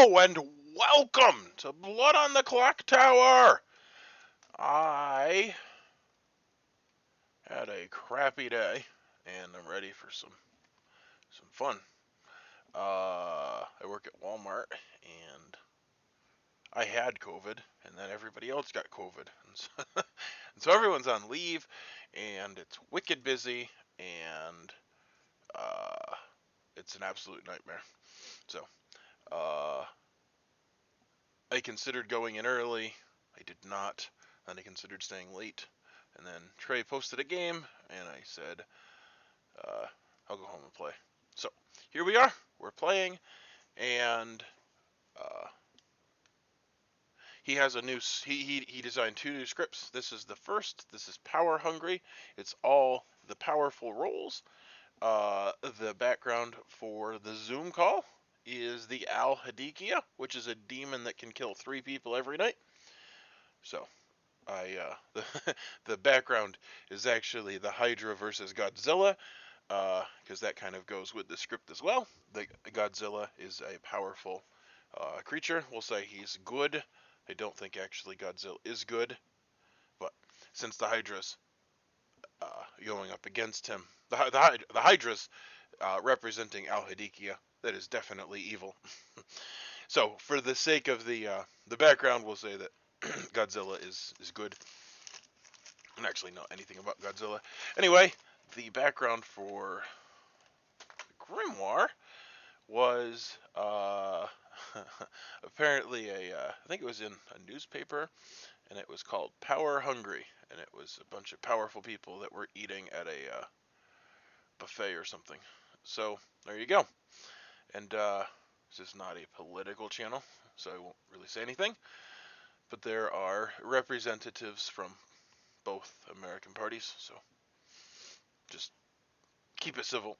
Hello and welcome to Blood on the Clocktower. I had a crappy day and I'm ready for some fun. I work at Walmart and I had COVID and then everybody else got COVID. And so everyone's on leave and it's wicked busy and uh, it's an absolute nightmare. So, uh, I considered going in early. I did not. Then I considered staying late. And then Trey posted a game, and I said, I'll go home and play. So here we are. We're playing, and uh, he has a new. He designed 2 new scripts. This is the first. This is Power Hungry. It's all the powerful roles. The background for the Zoom call is the Al Hadikia, which is a demon that can kill 3 people every night. So the background is actually the Hydra versus Godzilla, because that kind of goes with the script as well. The Godzilla is a powerful creature. We'll say he's good. I don't think actually Godzilla is good, but since the Hydra's going up against him, the Hydra's representing Al Hadikia, that is definitely evil. So for the sake of the background, we'll say that Godzilla is good. I don't actually know anything about Godzilla. Anyway, the background for Grimoire was apparently I think it was in a newspaper, and it was called Power Hungry, and it was a bunch of powerful people that were eating at a buffet or something. So there you go. And this is not a political channel, so I won't really say anything. But there are representatives from both American parties, so just keep it civil.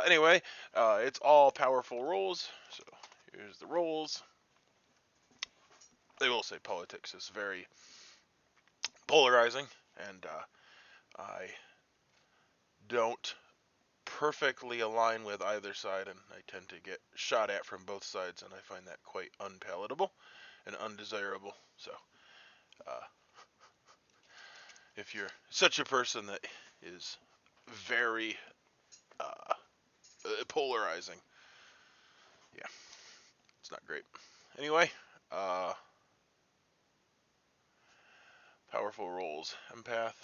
Anyway, it's all powerful roles. So here's the roles. They will say politics is very polarizing, and I don't perfectly align with either side, and I tend to get shot at from both sides, and I find that quite unpalatable and undesirable. So, uh, if you're such a person that is very polarizing, yeah, it's not great. Anyway, uh, powerful roles: Empath,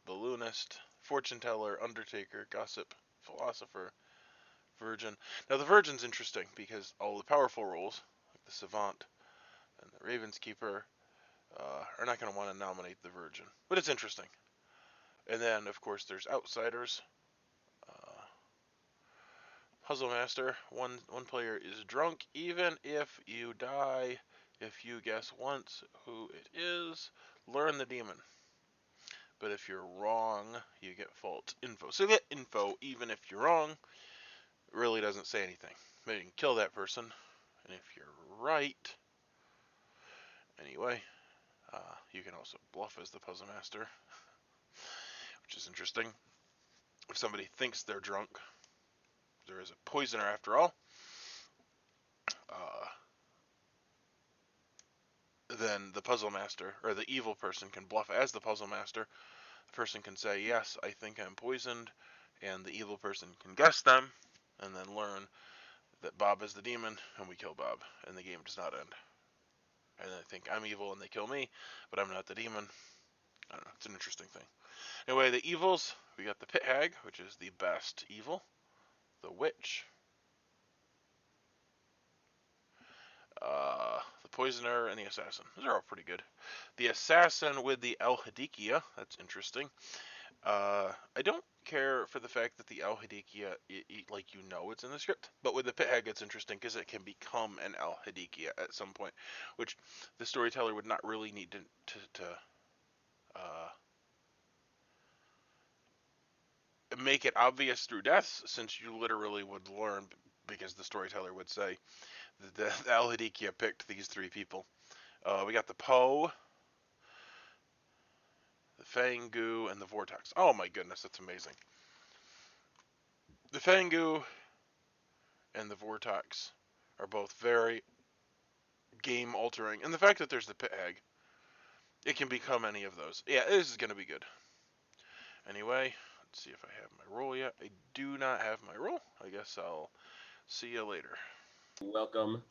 Balloonist, Fortune Teller, Undertaker, Gossip, Philosopher, Virgin. Now the Virgin's interesting because all the powerful roles, like the Savant and the Raven's Keeper, are not going to want to nominate the Virgin. But it's interesting. And then, of course, there's Outsiders. Uh, Puzzle Master. One player is drunk even if you die. If you guess once who it is, learn the demon. But if you're wrong, you get false info. So you get info even if you're wrong. It really doesn't say anything. Maybe you can kill that person. And if you're right, anyway, you can also bluff as the Puzzle Master, which is interesting. If somebody thinks they're drunk, there is a poisoner after all. Then the Puzzle Master, or the evil person, can bluff as the Puzzle Master. The person can say, yes, I think I'm poisoned, and the evil person can guess them, and then learn that Bob is the demon, and we kill Bob, and the game does not end. And they think I'm evil, and they kill me, but I'm not the demon. I don't know, it's an interesting thing. Anyway, the evils, we got the Pit Hag, which is the best evil. The Witch. The Poisoner, and the Assassin. Those are all pretty good. The Assassin with the El Hadikia, that's interesting. I don't care for the fact that the El Hadikia, like you know it's in the script, but with the Pit Hag it's interesting because it can become an El Hadikia at some point, which the storyteller would not really need to make it obvious through deaths, since you literally would learn, because the storyteller would say that the El Hadikia picked these 3 people. We got the Poe, the Fangu, and the Vortex. Oh my goodness, that's amazing. The Fangu and the Vortex are both very game altering. And the fact that there's the pit hag, it can become any of those. Yeah, this is going to be good. Anyway, let's see if I have my roll yet. I do not have my roll. I guess I'll see you later. Welcome.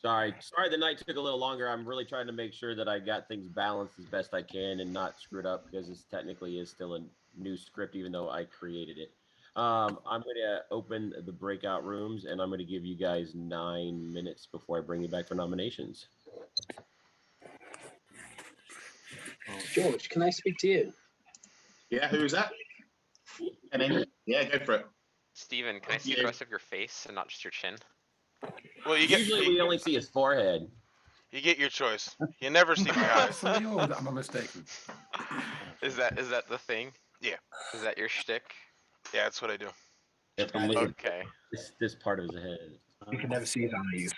Sorry the night took a little longer. I'm really trying to make sure that I got things balanced as best I can and not screwed up because this technically is still a new script, even though I created it. I'm going to open the breakout rooms, and I'm going to give you guys 9 minutes before I bring you back for nominations. George, can I speak to you? Yeah, who is that? Yeah, go for it. Steven, can I see the rest of your face and not just your chin? Well, Usually we only see his forehead. You get your choice. You never see my eyes. Am I mistaken? Is that the thing? Yeah. Is that your shtick? Yeah, that's what I do. Okay. This part of his head. You can never see his eyes.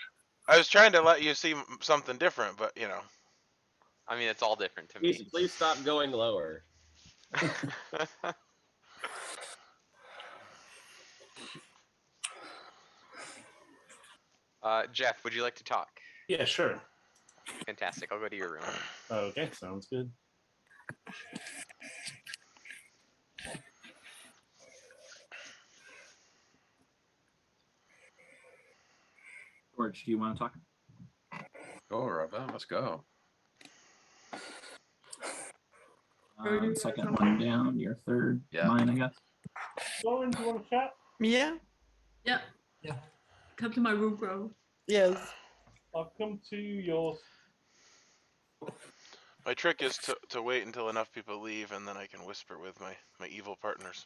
I was trying to let you see something different, but you know. I mean, it's all different to me. Please stop going lower. Jeff, would you like to talk? Yeah, sure. Fantastic. I'll go to your room. Okay, sounds good. George, do you want to talk? Sure, let's go. Second one down, your third. Yeah. Mine, I guess. Lauren, do you want to chat? Yeah. Yeah. Yeah. Come to my room, bro. Yes. I'll come to yours. My trick is to wait until enough people leave, and then I can whisper with my evil partners.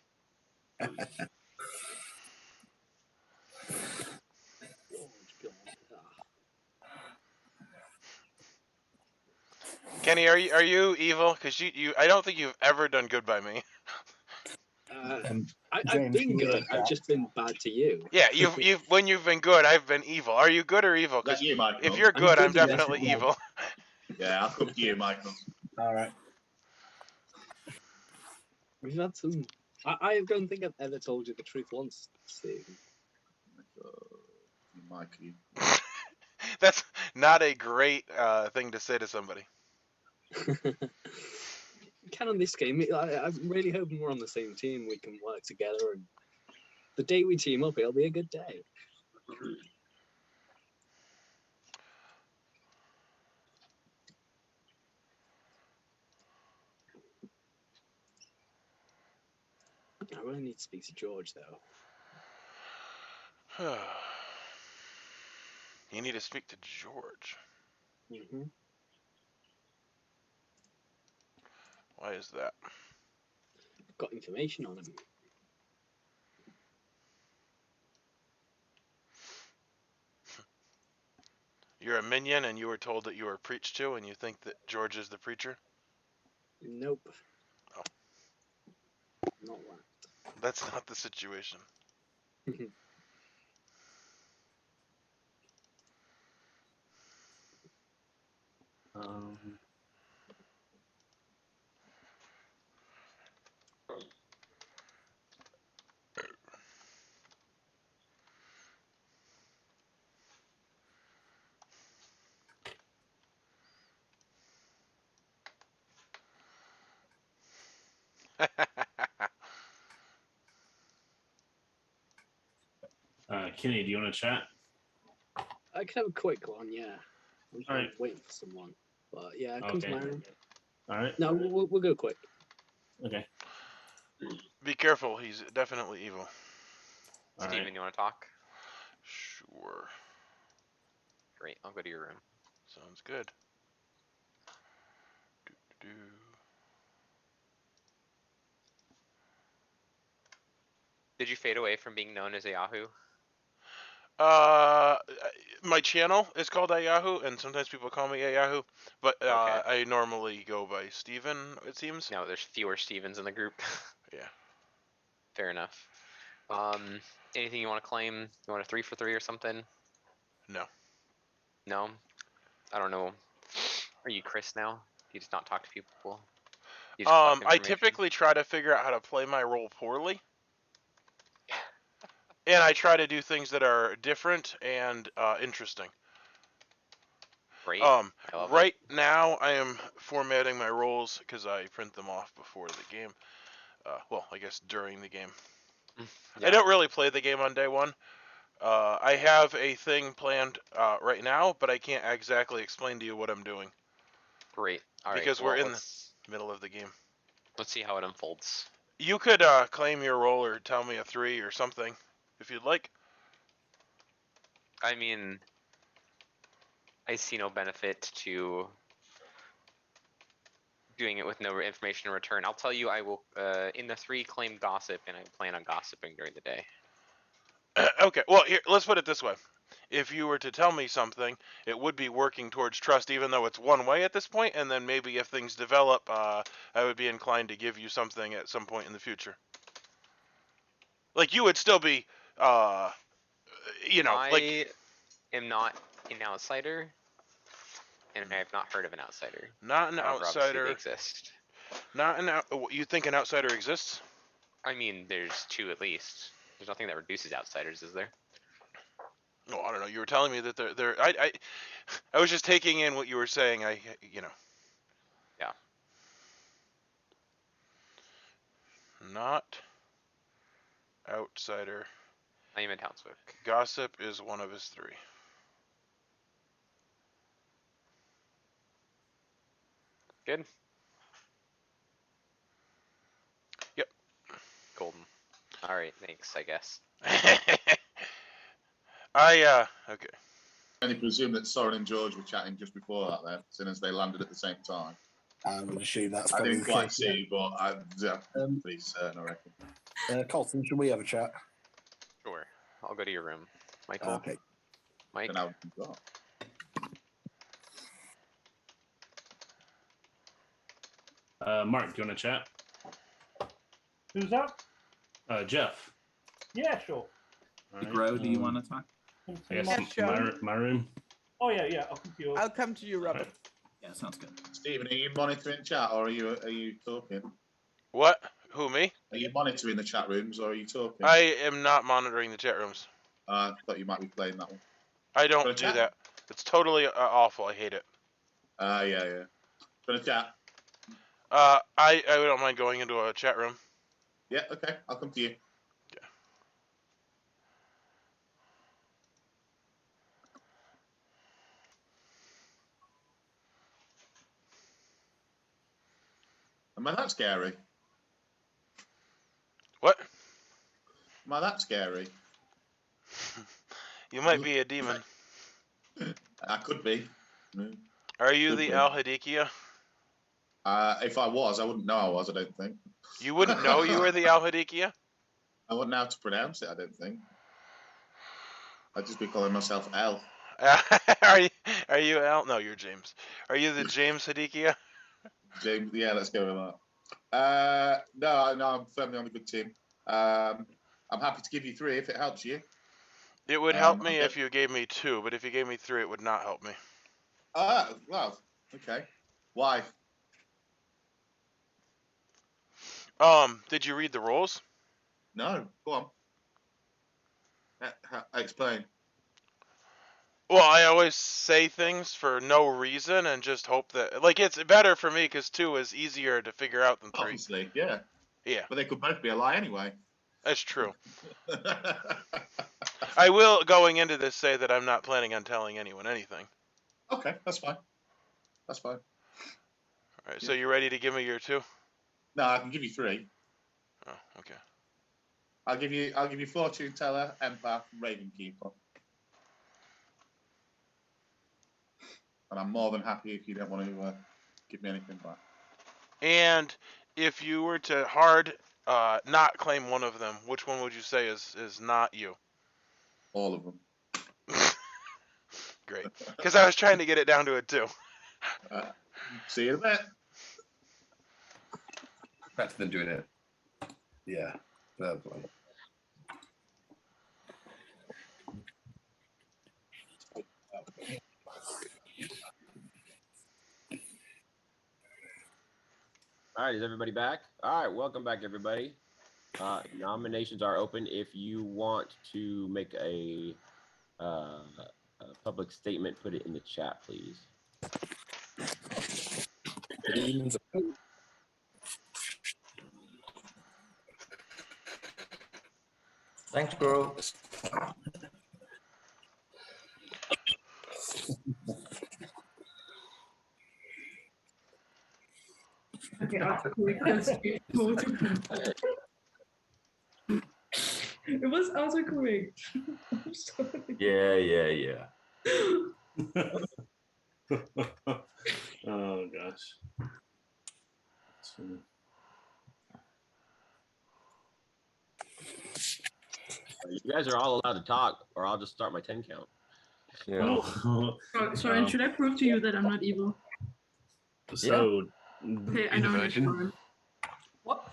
Kenny, are you evil? Because I don't think you've ever done good by me. I've been good. I've just been bad to you. Yeah, when you've been good, I've been evil. Are you good or evil? Because if you're good, I'm definitely evil. Yeah, I'll come to you, Michael. All right. We've had some. I don't think I've ever told you the truth once, Steve. Mikey. That's not a great thing to say to somebody. Can on this game. I'm really hoping we're on the same team. We can work together, and the day we team up, it'll be a good day. I really need to speak to George, though. You need to speak to George. Mm-hmm. Why is that? I've got information on him. You're a minion, and you were told that you were preached to, and you think that George is the preacher? Nope. Oh. Not that. That's not the situation. Kenny, do you want to chat? I can have a quick one, yeah. I'm All right. waiting for someone. But yeah, come to my room. All right. No, we'll go quick. Okay. Be careful, he's definitely evil. Steven, you want to talk? Sure. Great. I'll go to your room. Sounds good. Do. Did you fade away from being known as a Yahoo? My channel is called Yahoo, and sometimes people call me Yahoo, but Okay. I normally go by Steven, it seems. No, there's fewer Stevens in the group. Yeah. Fair enough. Anything you want to claim? You want a 3 for 3 or something? No. No? I don't know. Are you Chris now? Do you just not talk to people? You just collect I information? typically try to figure out how to play my role poorly. and I try to do things that are different and interesting. Great. I love it. Right now I am formatting my rolls because I print them off before the game. Well, I guess during the game. Yeah. I don't really play the game on day one. I have a thing planned right now, but I can't exactly explain to you what I'm doing Great. All right. because Well, we're in the middle of the game. let's see how it unfolds. You could claim your roll or tell me a 3 or something if you'd like. I mean, I see no benefit to doing it with no information in return. I'll tell you, I will, in the 3, claim gossip, and I plan on gossiping during the day. Okay, well, here, let's put it this way. If you were to tell me something, it would be working towards trust, even though it's one way at this point, and then maybe if things develop, I would be inclined to give you something at some point in the future. Like, you would still be, you know, like... I am not an outsider, and I have not heard of an outsider. Not an However, obviously outsider. they exist. Not an you think an outsider exists? I mean, there's 2 at least. There's nothing that reduces outsiders, is there? No, I don't know. You were telling me that I was just taking in what you were saying. You know. Yeah. Not outsider. I am a townsfolk. Gossip is one of his 3. Good. Yep. Golden. All right, thanks, I guess. Okay. I only presume that Soren and George were chatting just before that, then, as soon as they landed at the same time. I would assume that's I probably didn't the quite case, see, but I'm pretty certain, I reckon. yeah. Colton, should we have a chat? Sure. I'll go to your room. Michael? Okay. Mike? And now we've got. Mark, do you want to chat? Who's that? Jeff. Yeah, sure. Grow, do you want to talk? Come to I guess my- my, my room. Oh yeah, I'll come to yours. I'll come to you, Robert. Yeah, sounds good. Stephen, are you monitoring chat or are you talking? What? Who, me? Are you monitoring the chat rooms or are you talking? I am not monitoring the chat rooms. I thought you might be playing that one. I don't Wanna do chat? that. It's totally awful. I hate it. Yeah. Gonna chat. I don't mind going into a chat room. Yeah, okay. I'll come to you. Yeah. Am I that scary? What? Am I that scary? You might be a demon. I could be. Are you Could the be. Al-Hadikia? If I was, I wouldn't know I was, I don't think. You wouldn't know you were the Al-Hadikia? I wouldn't know how to pronounce it, I don't think. I'd just be calling myself L. Are you Al? No, you're James. Are you the James Hadikia? James, yeah, let's go with that. No, I'm firmly on the good team. I'm happy to give you 3 if it helps you. It would help me if you gave me 2, but if you gave me 3, it would not help me. Well, okay. Why? Did you read the rules? No, go on. Explain. Well, I always say things for no reason and just hope that, like, it's better for me because 2 is easier to figure out than 3. Obviously, yeah. Yeah. But they could both be a lie anyway. That's true. I will, going into this, say that I'm not planning on telling anyone anything. Okay, that's fine. That's fine. All right, so you ready to give me your 2? No, I can give you 3. Oh, okay. I'll give you Fortune Teller, Empath, Raven Keeper. And I'm more than happy if you don't want to give me anything back. And if you were to hard not claim one of them, which one would you say is not you? All of them. Great. Because I was trying to get it down to a 2. See you in a bit. Better than doing it. Yeah, verbally. All right, is everybody back? All right, welcome back, everybody. Nominations are open. If you want to make a public statement, put it in the chat, please. Thanks, bro. Okay, autocorrect goes straight to It was autocorrect. I'm sorry. Yeah. Oh gosh. You guys are all allowed to talk, or I'll just start my 10 count. Yeah. Sorry, should I prove to you that I'm not evil? So, Okay, I know version. What?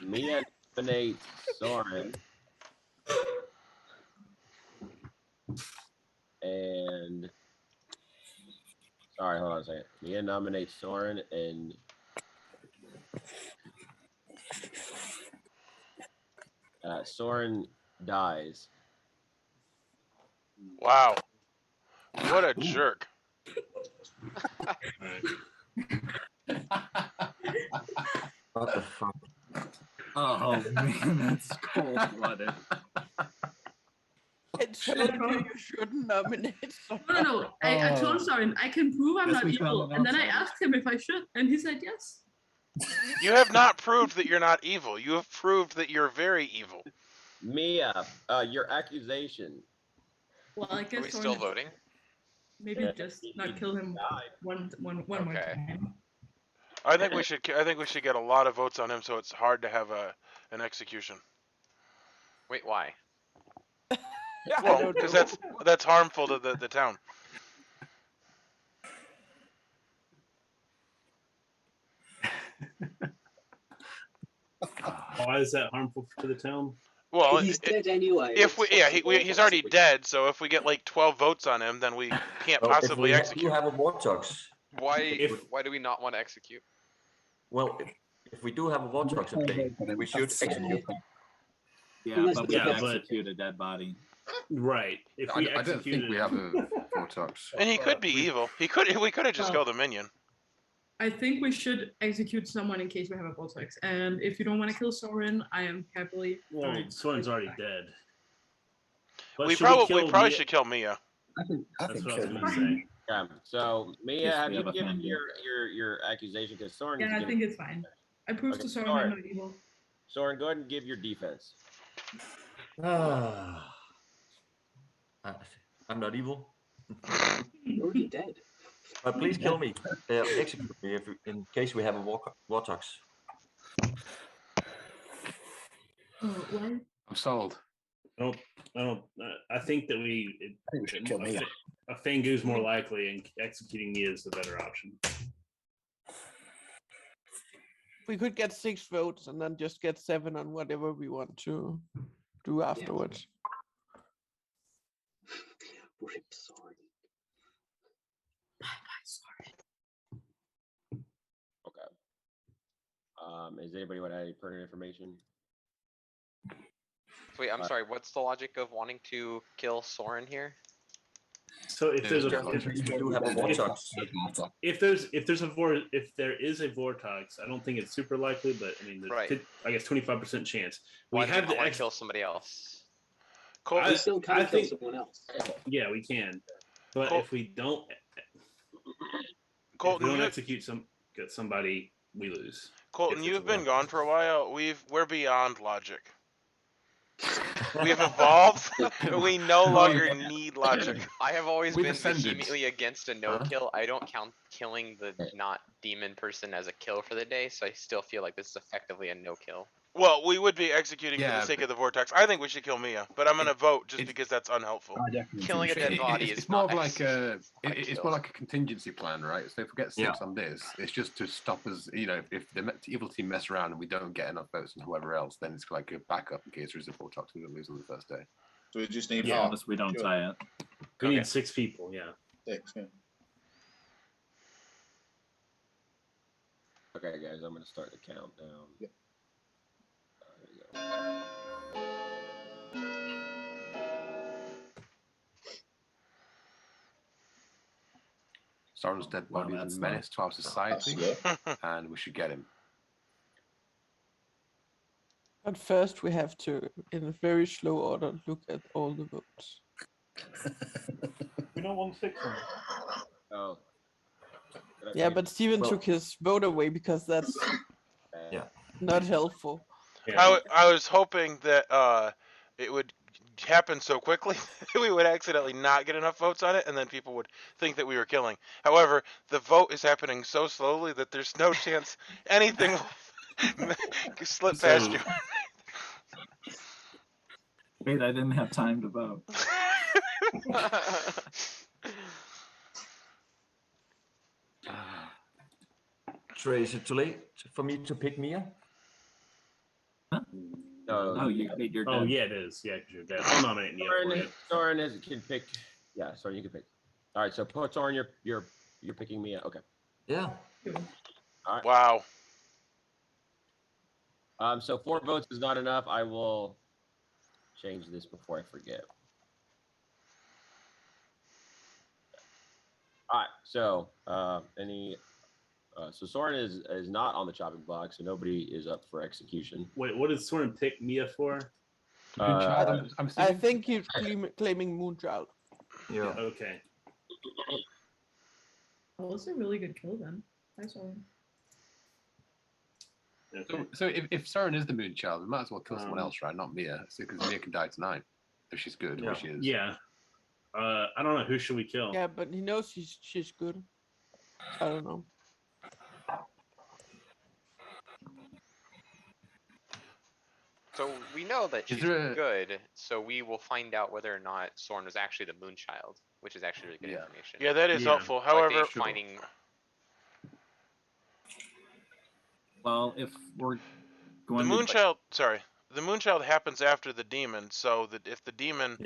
Mia nominates Soren. And sorry, hold on a second. Mia nominates Soren, and Soren dies. Wow. What a jerk. What the fuck? Oh man, that's cold-blooded. You shouldn't nominate someone. No. I told Soren I can prove I'm not evil, and then I asked him if I should, and he said yes. You have not proved that you're not evil. You have proved that you're very evil. Mia, your accusation. Well, I guess Are we still voting? Maybe just not kill him one more time. I think we should get a lot of votes on him, so it's hard to have an execution. Wait, why? Well, because that's harmful to the town. Why is that harmful to the town? Well, he's dead anyway. He's already dead. So if we get like 12 votes on him, then we can't possibly execute. You have a vortex. Why do we not want to execute? Well, if we do have a vortex in play, we should execute. Yeah, but we can execute a dead body. Right. If we I don't think we have a vortex. And he could be evil. We could have just killed a minion. I think we should execute someone in case we have a vortex. And if you don't want to kill Soren, I am happily. Well, Soren's already dead. But we probably should kill Mia. That's what I was going to say. Yeah. So Mia, have you given your accusation? Because Soren. Yeah, I think it's fine. I proved to Soren I'm not evil. Soren, go ahead and give your defense. I'm not evil. You're already dead. But please kill me. Execute me in case we have a vortex. Why? I'm sold. I think that we should kill Mia. A Fangu's more likely, and executing Mia is the better option. We could get 6 votes and then just get 7 on whatever we want to do afterwards. Rip Soren. Bye, Soren. Okay. Is anybody want any pertinent information? Wait, I'm sorry. What's the logic of wanting to kill Soren here? So if there is a vortex, I don't think it's super likely, but I mean, I guess 25% chance. Why do you want to kill somebody else? We still can kill someone else. Yeah, we can, but if we don't, execute somebody, we lose. Colton, you've been gone for a while. We're beyond logic. We've evolved. We no longer need logic. I have always been vehemently against a no-kill. I don't count killing the not demon person as a kill for the day, so I still feel like this is effectively a no-kill. Well, we would be executing for the sake of the vortex. I think we should kill Mia, but I'm going to vote just because that's unhelpful. Killing a dead body is more of like it's more like a contingency plan, right? So if we get 6 on this, it's just to stop us. You know, if the evil team mess around and we don't get enough votes and whoever else, then it's like a backup in case there is a vortex we don't lose on the first day. So we just need unless we don't tie it. We need 6 people. Yeah. 6. Yeah. Okay, guys, I'm going to start the countdown. Yep. Soren's dead body is a menace to our society, and we should get him. But first, we have to, in a very slow order, look at all the votes. We don't want 6 on. Oh. Yeah, but Steven took his vote away because that's not helpful. Yeah. I was hoping that it would happen so quickly that we would accidentally not get enough votes on it, and then people would think that we were killing. However, the vote is happening so slowly that there's no chance anything will slip past you. Wait, I didn't have time to vote. Trey, is it too late for me to pick Mia? Huh? No, you're dead. Oh, yeah, it is. Yeah, because you're dead. I'll nominate Mia for you. Soren can pick. Yeah, Soren, you can pick. All right, so Soren, you're picking Mia. Okay. Yeah. All right. Wow. So 4 votes is not enough. I will change this before I forget. All right. So so Soren is not on the chopping block, so nobody is up for execution. Wait, what did Soren pick Mia for? I think he's claiming Moonchild. Yeah. Okay. Well, it's a really good kill then. I saw him. Okay. So if Soren is the Moonchild, we might as well kill someone else, right? Not Mia, because Mia can die tonight if she's good, which she is. Yeah. I don't know. Who should we kill? Yeah, but he knows she's good. I don't know. So we know that she's good, so we will find out whether or not Soren was actually the Moonchild, which is actually really good information. Yeah, that is helpful. However, finding. Well, if we're going the Moonchild happens after the demon, so that if the demon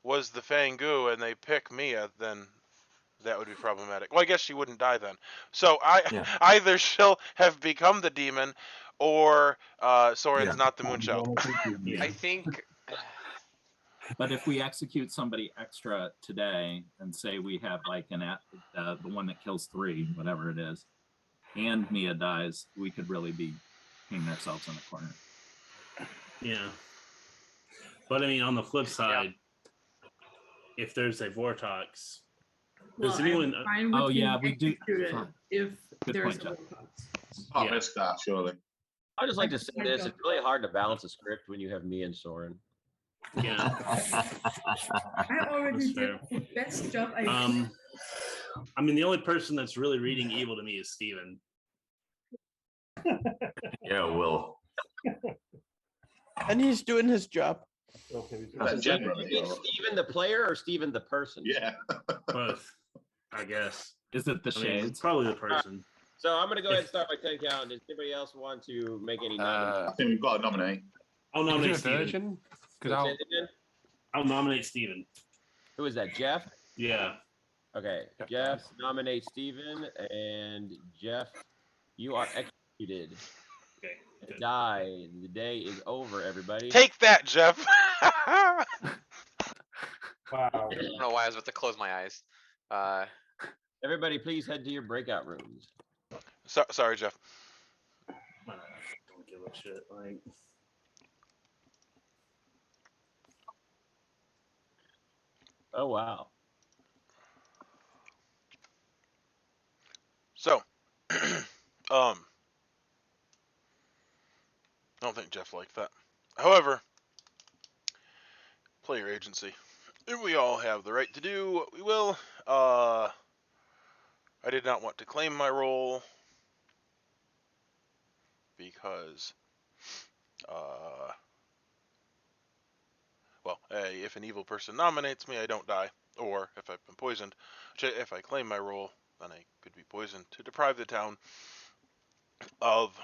was the Fangu and they pick Mia, then that would be problematic. Well, I guess she wouldn't die then. So either she'll have become the demon, or Soren's not the Moonchild. I think. But if we execute somebody extra today and say we have like the one that kills 3, whatever it is, and Mia dies, we could really be painting ourselves in a corner. Yeah. But I mean, on the flip side, if there's a Vortox, does anyone? We do. If Good there's point, Oh, missed that, surely. I just like to say this: it's really hard to balance a script when you have me and Soren. Yeah. I already did the best job I could. I mean, the only person that's really reading evil to me is Steven. Yeah, Will. And he's doing his job. Steven the player or Steven the person? Yeah. Both, I guess. Is it the shades? Probably the person. So I'm going to go ahead and start my 10 count. Does anybody else want to make any nominations? I think we've got to nominate. I'll nominate Steven. I'll nominate Steven. Who is that, Jeff? Yeah. Okay, Jeff nominates Steven, and Jeff, you are executed. Okay. Die. The day is over, everybody. Take that, Jeff. Wow. I don't know why I was about to close my eyes. Everybody, please head to your breakout rooms. Sorry, Jeff. Don't give a shit. Like. Oh wow. So, I don't think Jeff liked that. However, player agency. We all have the right to do what we will. I did not want to claim my role because, if an evil person nominates me, I don't die. Or if I've been poisoned, if I claim my role, then I could be poisoned to deprive the town of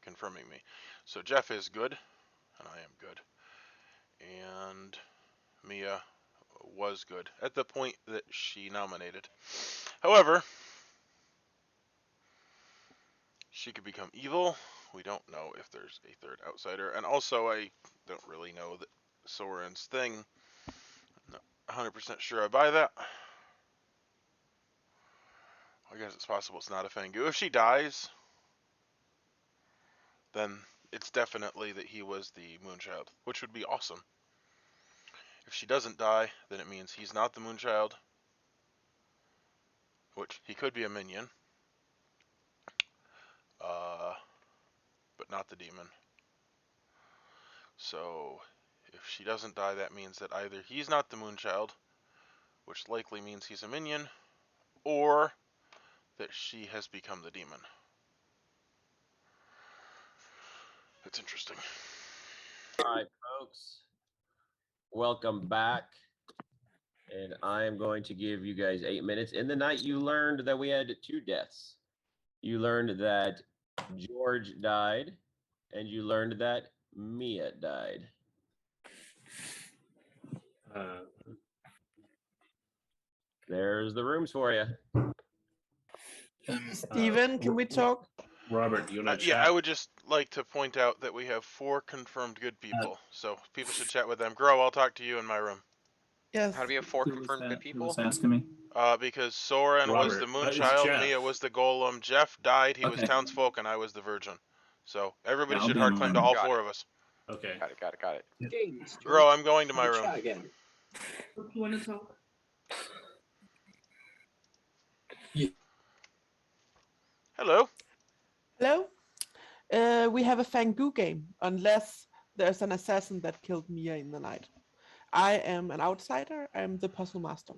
confirming me. So Jeff is good, and I am good. And Mia was good at the point that she nominated. However, she could become evil, we don't know if there's a third outsider. And also, I don't really know that Soren's thing. I'm not 100% sure I buy that. I guess it's possible it's not a Fangu. If she dies, then it's definitely that he was the Moonchild, which would be awesome. If she doesn't die, then it means he's not the Moonchild, which he could be a minion, but not the demon. So if she doesn't die, that means that either he's not the Moonchild, which likely means he's a minion, or that she has become the demon. That's interesting. All right, folks. Welcome back. And I'm going to give you guys 8 minutes. In the night, you learned that we had 2 deaths. You learned that George died, and you learned that Mia died. There's the rooms for you. Steven, can we talk? Robert, you want to chat? Yeah, I would just like to point out that we have 4 confirmed good people, so people should chat with them. Grow, I'll talk to you in my room. Yes. How do we have 4 confirmed good people? Who was asking me? Because Soren was the Robert, Moonchild, Mia was the Golem, Jeff died, he was Okay. Townsfolk, and I was the Virgin. So everybody Yeah, I'll should be hard in claim my to room. all Got 4 it. of us. Okay. Got it. Games. Grow, I'm going to my Have a room. chat again. What do you want to talk? Hello. Hello. We have a Fangu game, unless there's an assassin that killed Mia in the night. I am an outsider. I'm the puzzle master.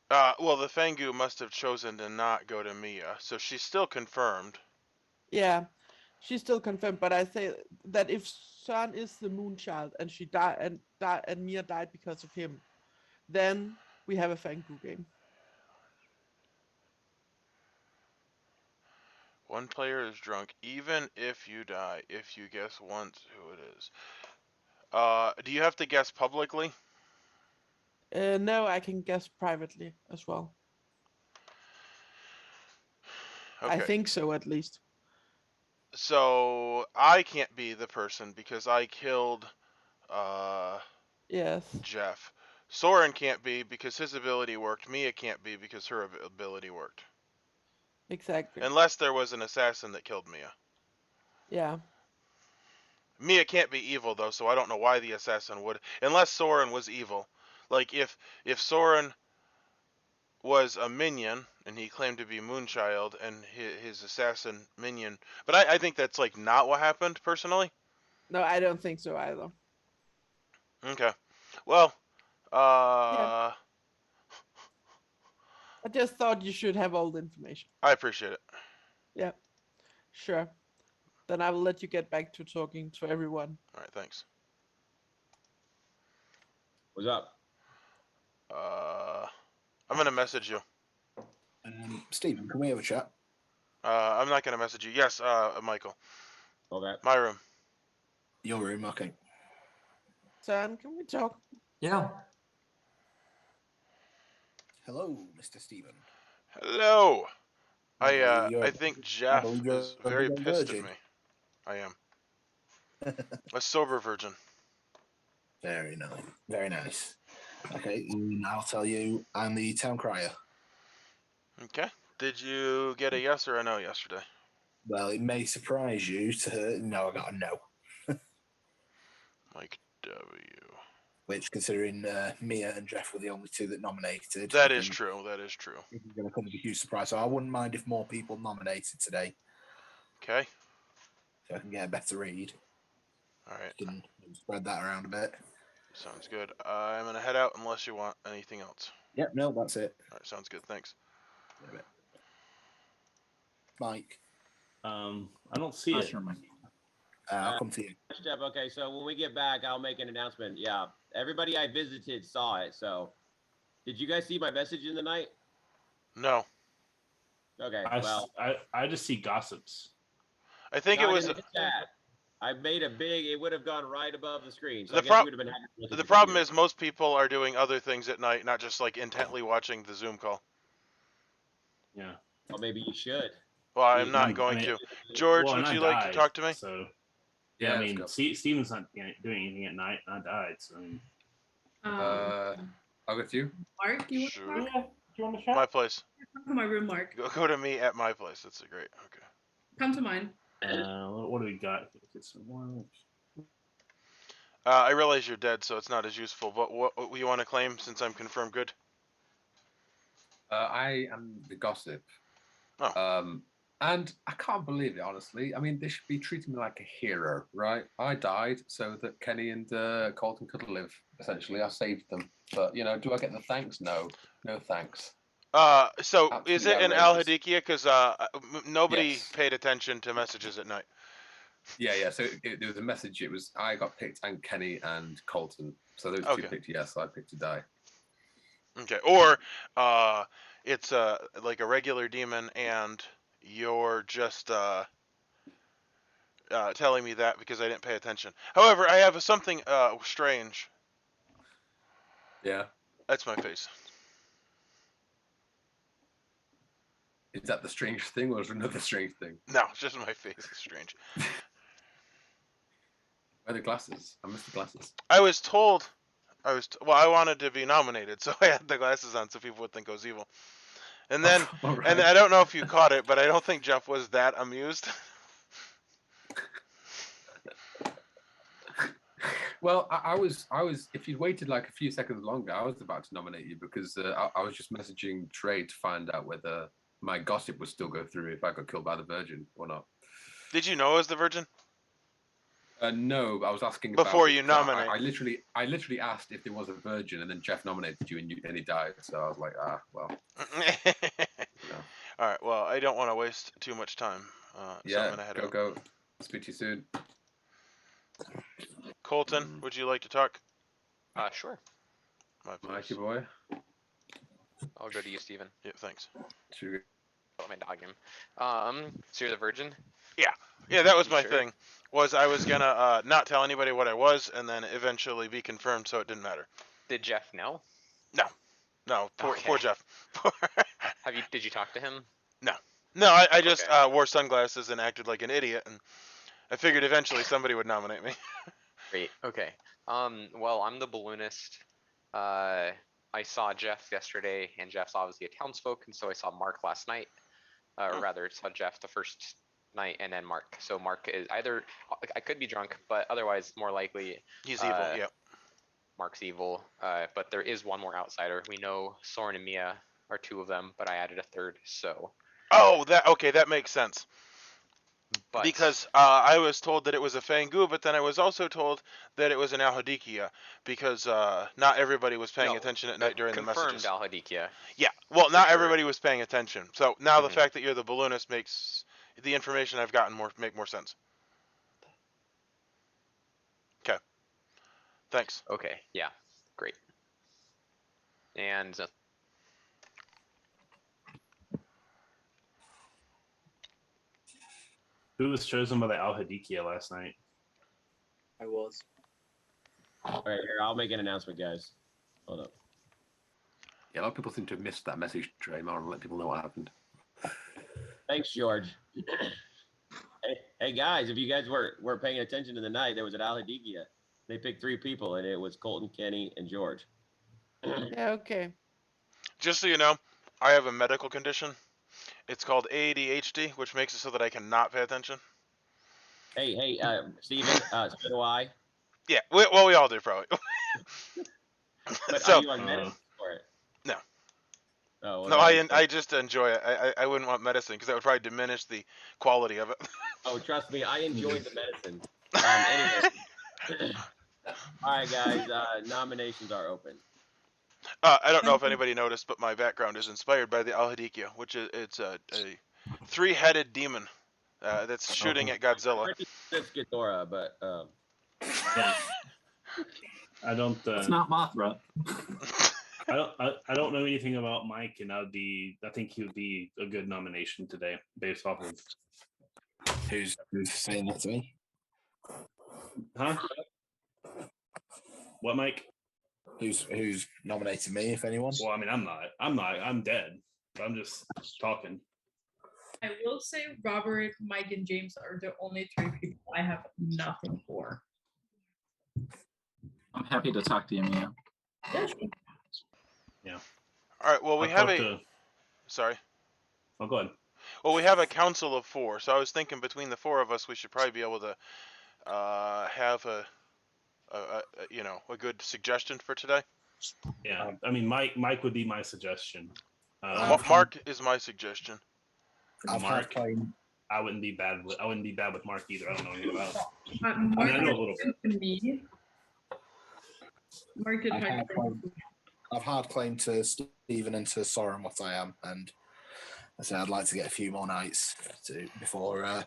Well, the Fangu must have chosen to not go to Mia, so she's still confirmed. Yeah, she's still confirmed, but I say that if Søren is the Moonchild and she died and Mia died because of him, then we have a Fangu game. One player is drunk, even if you die, if you guess once who it is. Do you have to guess publicly? No, I can guess privately as well. Okay. I think so, at least. So I can't be the person because I killed Yes. Jeff. Soren can't be because his ability worked. Mia can't be because her ability worked. Exactly. Unless there was an assassin that killed Mia. Yeah. Mia can't be evil though, so I don't know why the assassin would. Unless Soren was evil. Like if Soren was a minion and he claimed to be Moonchild and his assassin minion, but I think that's like not what happened personally. No, I don't think so either. Okay. Well, Yeah. I just thought you should have all the information. I appreciate it. Yeah. Sure. Then I will let you get back to talking to everyone. All right, thanks. What's up? I'm gonna message you. Stephen, can we have a chat? I'm not gonna message you. Yes, Michael. Okay. My room. Your room, okay. Søren, can we talk? Yeah. Hello, Mr. Stephen. Hello. You're I think Jeff believe you're is a very big pissed virgin. at me. I am. A sober virgin. Very nice. Very nice. Okay, I'll tell you, I'm the town crier. Okay. Did you get a yes or a no yesterday? Well, it may surprise you to know I got a no. Mike W. Which, considering Mia and Jeff were the only 2 that nominated. That is true. That is true. It's going to come as a huge surprise. So I wouldn't mind if more people nominated today. Okay. So I can get a better read. All right. Can spread that around a bit. Sounds good. I'm gonna head out unless you want anything else. Yep, no, that's it. All right, sounds good. Thanks. Mike. I don't see it. Sure, Mike. I'll come to you. Step. Okay, so when we get back, I'll make an announcement. Yeah, everybody I visited saw it. So, did you guys see my message in the night? No. Okay. I just see gossips. I think it was. In the chat. I made a big. It would have gone right above the screen. So The I guess you would have been happy to look at the the problem computer. is most people are doing other things at night, not just like intently watching the Zoom call. Yeah. Well, maybe you should. Well, I'm not going to. George, well, would and you I like to died, talk to me? So Yeah, I let's mean, go. Steven's not doing anything at night, and I died. So I mean, I'll go to you. Mark, you want to Sure. talk? Yeah. Do you want to chat? My place. Come to my room, Mark. Go to me at my place. That's a great. Okay. Come to mine. what do we got? It's one. I realize you're dead, so it's not as useful. But what you want to claim since I'm confirmed good? I am the gossip. Oh. And I can't believe it, honestly. I mean, they should be treating me like a hero, right? I died so that Kenny and Colton could live. Essentially, I saved them. But you know, do I get the thanks? No, no thanks. So Absolutely is it an outrageous. Al-Hadikia? Because nobody Yes. paid attention to messages at night. Yeah. So there was a message. It was I got picked, and Kenny and Colton. So those two picked yes. So I picked to die. Okay. Or it's like a regular demon, and you're just telling me that because I didn't pay attention. However, I have something strange. Yeah. That's my face. Is that the strange thing, or is it another strange thing? No, it's just my face is strange. Where are the glasses? I missed the glasses. I was told, I wanted to be nominated, so I had the glasses on so people would think I was evil. And then, and I don't know if you caught it, but I don't think Jeff was that amused. Well, I was. If you'd waited like a few seconds longer, I was about to nominate you because I was just messaging Trey to find out whether my gossip would still go through if I got killed by the Virgin or not. Did you know I was the Virgin? No, I was asking before about, you nominate. I literally asked if there was a Virgin, and then Jeff nominated you, and he died. So I was like, well. No. All right. Well, I don't want to waste too much time. Yeah. Go. Speak to you soon. Colton, would you like to talk? Sure. Mikey boy. I'll go to you, Steven. Yeah, thanks. Sure. Let my dog in. So you're the Virgin? Yeah, that was my thing. Was I was gonna not tell anybody what I was, and then eventually be confirmed, so it didn't matter. Did Jeff know? No. Poor Jeff. Did you talk to him? No. I just wore sunglasses and acted like an idiot, and I figured eventually somebody would nominate me. Great. Okay. Well, I'm the Balloonist. I saw Jeff yesterday, and Jeff's obviously a townsfolk, and so I saw Mark last night. Or rather, saw Jeff the first night, and then Mark. So Mark is either I could be drunk, but otherwise, more likely he's evil. Yeah. Mark's evil. But there is one more outsider. We know Soren and Mia are two of them, but I added a third. So. Oh, that makes sense. But, because I was told that it was a Fangu, but then I was also told that it was an Al-Hadikia because not everybody was paying attention at night during the messages. Confirmed Al-Hadikia. Yeah, well, not everybody was paying attention. So now the fact that you're the Balloonist makes the information I've gotten make more sense. Okay. Thanks. Okay. Yeah. Great. And. Who was chosen by the Al-Hadikia last night? I was. All right, here, I'll make an announcement, guys. Hold up. Yeah, a lot of people seem to have missed that message, Trey. I'll let people know what happened. Thanks, George. hey, guys, if you guys were paying attention to the night, there was an Al-Hadikia. They picked 3 people, and it was Colton, Kenny, and George. Yeah, okay. Just so you know, I have a medical condition. It's called ADHD, which makes it so that I cannot pay attention. Hey, Steven, so do I. Yeah, we all do, probably. But are you on medicine for it? No. Oh, well, no, I just enjoy it. I wouldn't want medicine because that would probably diminish the quality of it. Oh, trust me, I enjoyed the medicine. Anyway. All right, guys, nominations are open. I don't know if anybody noticed, but my background is inspired by the Al-Hadikia, which is a 3-headed demon that's shooting at Godzilla. It's Ghidorah, but yeah. I don't. It's not Mothra. I don't know anything about Mike, and I think he would be a good nomination today, based off of. Who's saying that to me? Huh? What, Mike? Who's nominated me, if anyone? Well, I mean, I'm not. I'm dead. I'm just talking. I will say Robert, Mike, and James are the only 3 people I have nothing for. I'm happy to talk to you, Mia. Yeah. All right. Well, we have a. Sorry. Oh, go ahead. Well, we have a council of 4, so I was thinking between the 4 of us, we should probably be able to have a good suggestion for today. Yeah, I mean, Mike would be my suggestion. Mark is my suggestion. Mark, I wouldn't be bad with Mark either. I don't know anything about it. Mark I know a little bit. Me. Mark did I've hard claim to Stephen and to Soren what I am, and I say I'd like to get a few more nights before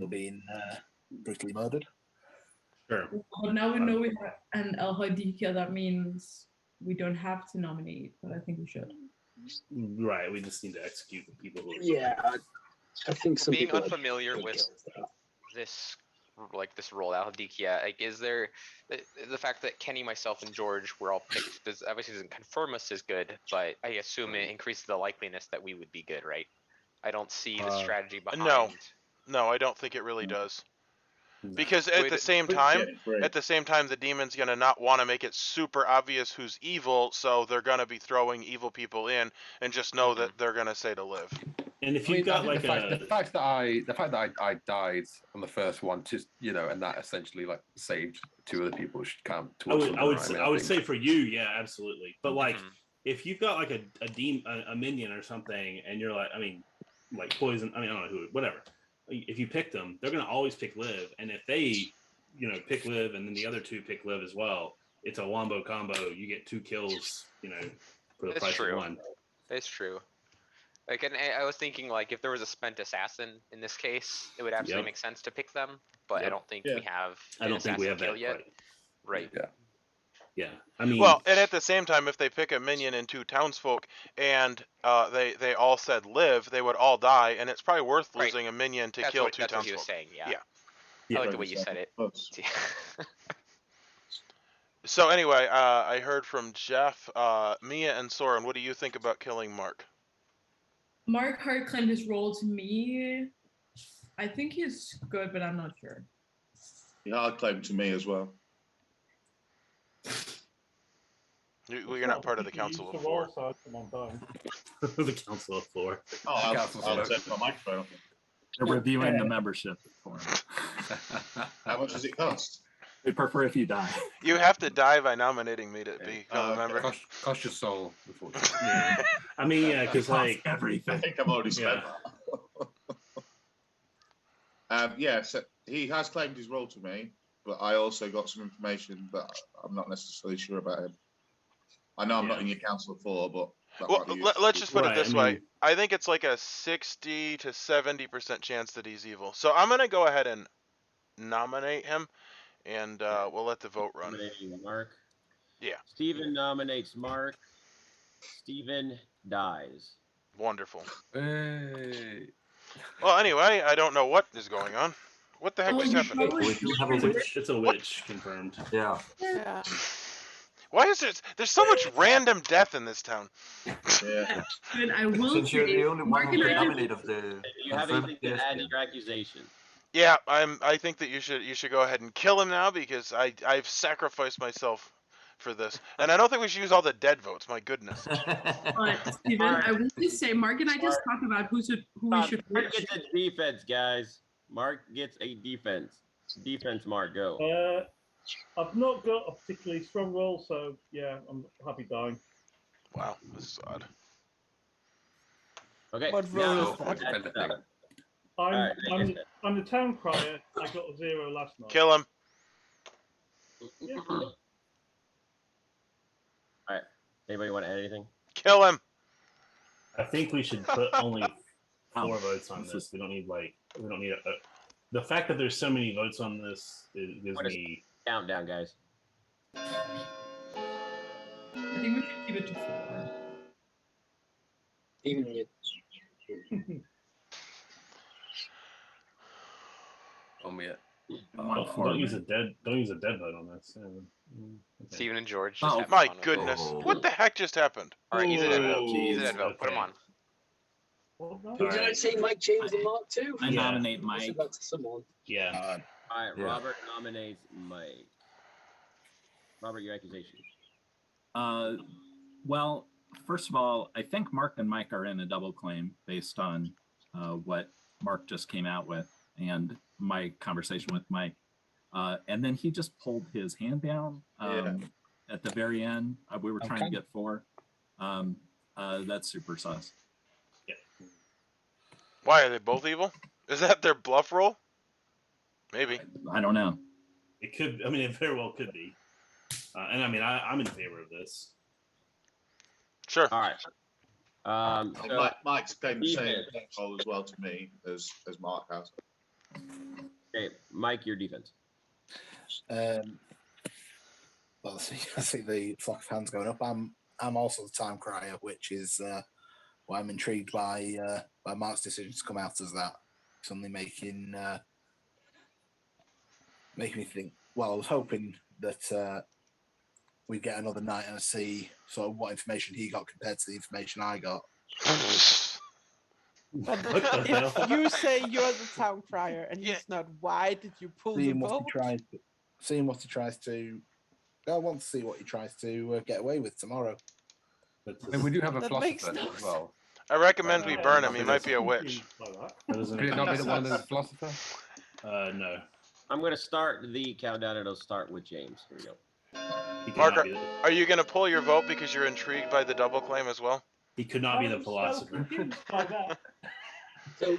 being brutally murdered. Sure. But now we know we have an El Hadika, that means we don't have to nominate, but I think we should. Right, we just need to execute the people who are I think some being people unfamiliar with this role out of Dikia, like, is there the fact that Kenny, myself, and George were all picked obviously doesn't confirm us as good, but I assume it increases the likeliness that we would be good, right? I don't see the strategy behind. No, I don't think it really does. Because at the same time, the demon's gonna not want to make it super obvious who's evil, so they're gonna be throwing evil people in, and just know that they're gonna say to live. And if you've got like the fact that I died on the first one, just and that essentially like saved 2 other people should count. I would say for you, yeah, absolutely. But like, if you've got like a minion or something, and you're like, I mean, like poison. I mean, I don't know who, whatever. If you pick them, they're gonna always pick Liv, and if they, pick Liv, and then the other 2 pick Liv as well, it's a wombo combo. You get 2 kills, for the price of 1. It's true. Like, and I was thinking, like, if there was a spent assassin in this case, it would absolutely make sense to pick them. But I don't think we have. I don't think we have that yet. Right. Yeah. I mean. Well, and at the same time, if they pick a minion and 2 townsfolk, and they all said live, they would all die, and it's probably worth losing a minion to kill 2 townsfolk. That's what he was saying. Yeah. I like the way you said it. So anyway, I heard from Jeff, Mia, and Soren. What do you think about killing Mark? Mark hard claimed his role to me. I think he's good, but I'm not sure. He hard claimed to me as well. You're not part of the Council of 4. The Council of 4. Oh, I'll set my microphone. They're reviewing the membership for How much does it cost? We prefer if you die. You have to die by nominating me to become a member. Cost your soul. I mean, yeah, because like everything. I think I've already spent that. So he has claimed his role to me, but I also got some information that I'm not necessarily sure about him. I know I'm not in your council of 4, but let's just put it this way. I think it's like a 60 to 70% chance that he's evil. So I'm gonna go ahead and nominate him, and we'll let the vote run. Nominating Mark. Yeah. Steven nominates Mark. Steven dies. Wonderful. Hey. Well, anyway, I don't know what is going on. What the heck just happened? We do have a witch. It's a witch confirmed. Yeah. Why is there's so much random death in this town? And I will Since you're the only one who can nominate of the. Do you have anything to add to your accusation? Yeah, I think that you should go ahead and kill him now, because I've sacrificed myself for this, and I don't think we should use all the dead votes. My goodness. But Steven, I will just say, Mark and I just talked about who we should. Mark gets a defense, guys. Mark gets a defense. Defense, Mark, go. I've not got a particularly strong role, so yeah, I'm happy dying. Wow, this is odd. Okay. What role is that? I'm the town crier. I got a 0 last night. Kill him. Yeah. All right. Anybody want to add anything? Kill him. I think we should put only 4 votes on this. We don't need the fact that there's so many votes on this gives me countdown, guys. I think we should keep it to 4. Even you. Don't use a dead vote on this. Okay. Steven and George. Oh my goodness! What the heck just happened? All right, he's a dead vote. He's a dead vote. Put him on. Would you like to say Mike, James, and Mark too? I nominate I Mike. said that to someone. Yeah. All right, Yeah. Robert nominates Mike. Robert, your accusation. Well, first of all, I think Mark and Mike are in a double claim based on what Mark just came out with and my conversation with Mike. And then he just pulled his hand down at the very end. We were trying to get 4. That's super sus. Yeah. Why are they both evil? Is that their bluff roll? Maybe. I don't know. It could. I mean, it very well could be. And I mean, I'm in favor of this. Sure. All right. So Mike's claimed the same defense. control as well to me as Mark has. Okay, Mike, your defense. Well, I see the flock of hands going up. I'm also the time crier, which is why I'm intrigued by Mark's decision to come out as that. Suddenly making me think. Well, I was hoping that we get another night and see sort of what information he got compared to the information I got. But if you say you're the town crier and he's not, why did you pull the vote? Seeing what he tries to. I want to see what he tries to get away with tomorrow. And we do have a That philosopher makes no as well. I recommend we burn him. He might be a witch. Could it not be the one as a philosopher? No. I'm going to start the countdown. It'll start with James. Here we go. Mark, are you going to pull your vote because you're intrigued by the double claim as well? He could not be the philosopher. So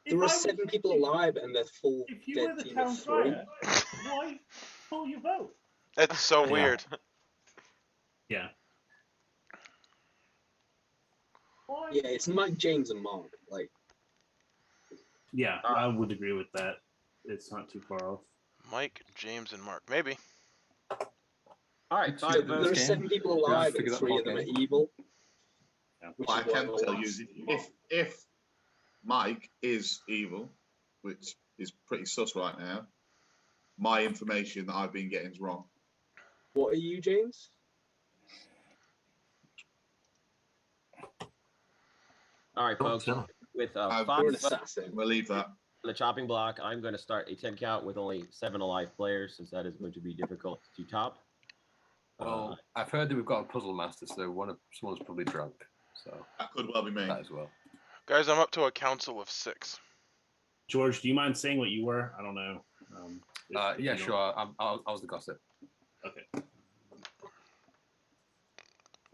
there are 7 people alive and there's 4 If you dead were the team town of 3. crier, why pull your vote? That's so weird. Yeah. Why? Yeah, it's Mike, James, and Mark. Like, Yeah, I would agree with that. It's not too far off. Mike, James, and Mark. Maybe. All right, so there are 7 people alive and 3 of them are evil. What I can tell you is if Mike is evil, which is pretty sus right now, my information that I've been getting is wrong. What are you, James? All right, folks. With I'm 5 an assassin. We'll leave that. on the chopping block, I'm going to start a 10 count with only 7 alive players, since that is going to be difficult to top. Well, I've heard that we've got a puzzle master, so someone's probably drunk. So that could well be me. That as well. Guys, I'm up to a council of 6. George, do you mind saying what you were? I don't know. Yeah, sure. I was the gossip. Okay.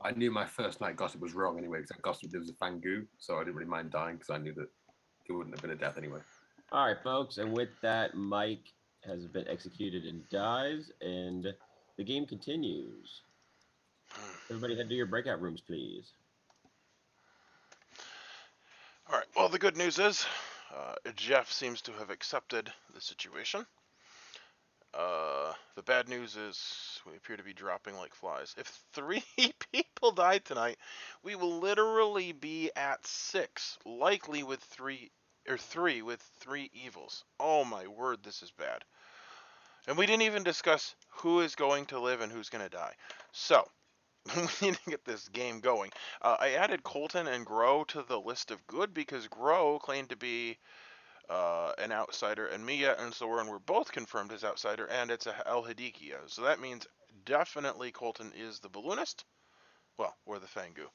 I knew my first night gossip was wrong anyway, because I gossiped there was a Fangu, so I didn't really mind dying because I knew that it wouldn't have been a death anyway. All right, folks, and with that, Mike has been executed and dies, and the game continues. Everybody head to your breakout rooms, please. All right. Well, the good news is Jeff seems to have accepted the situation. The bad news is we appear to be dropping like flies. If 3 people die tonight, we will literally be at 6, likely with 3 with 3 evils. Oh my word, this is bad. And we didn't even discuss who is going to live and who's going to die. So, we need to get this game going. I added Colton and Grow to the list of good because Grow claimed to be an outsider, and Mia and Soren were both confirmed as outsider, and it's a El Hadikia. So that means definitely Colton is the Balloonist. Well, or the Fangu.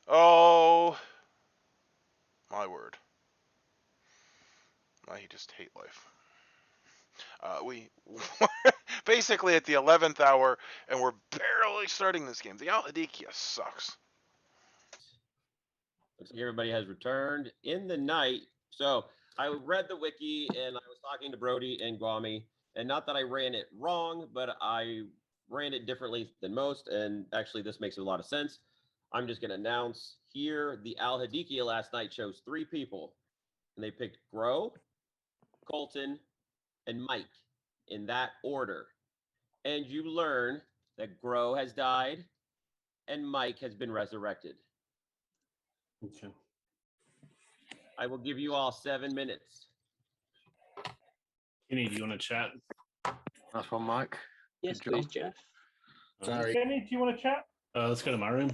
Oh, my word. I just hate life. We basically at the 11th hour, and we're barely starting this game. The El Hadikia sucks. Looks like everybody has returned in the night. So I read the wiki and I was talking to Brody and Gwami, and not that I ran it wrong, but I ran it differently than most. And actually, this makes a lot of sense. I'm just going to announce here the Al Hadikia last night chose 3 people, and they picked Grow, Colton, and Mike in that order. And you learn that Grow has died and Mike has been resurrected. Okay. I will give you all 7 minutes. Kenny, do you want to chat? That's one, Mike. Yes, please, Jeff. Kenny, do you want to chat? Let's go to my room.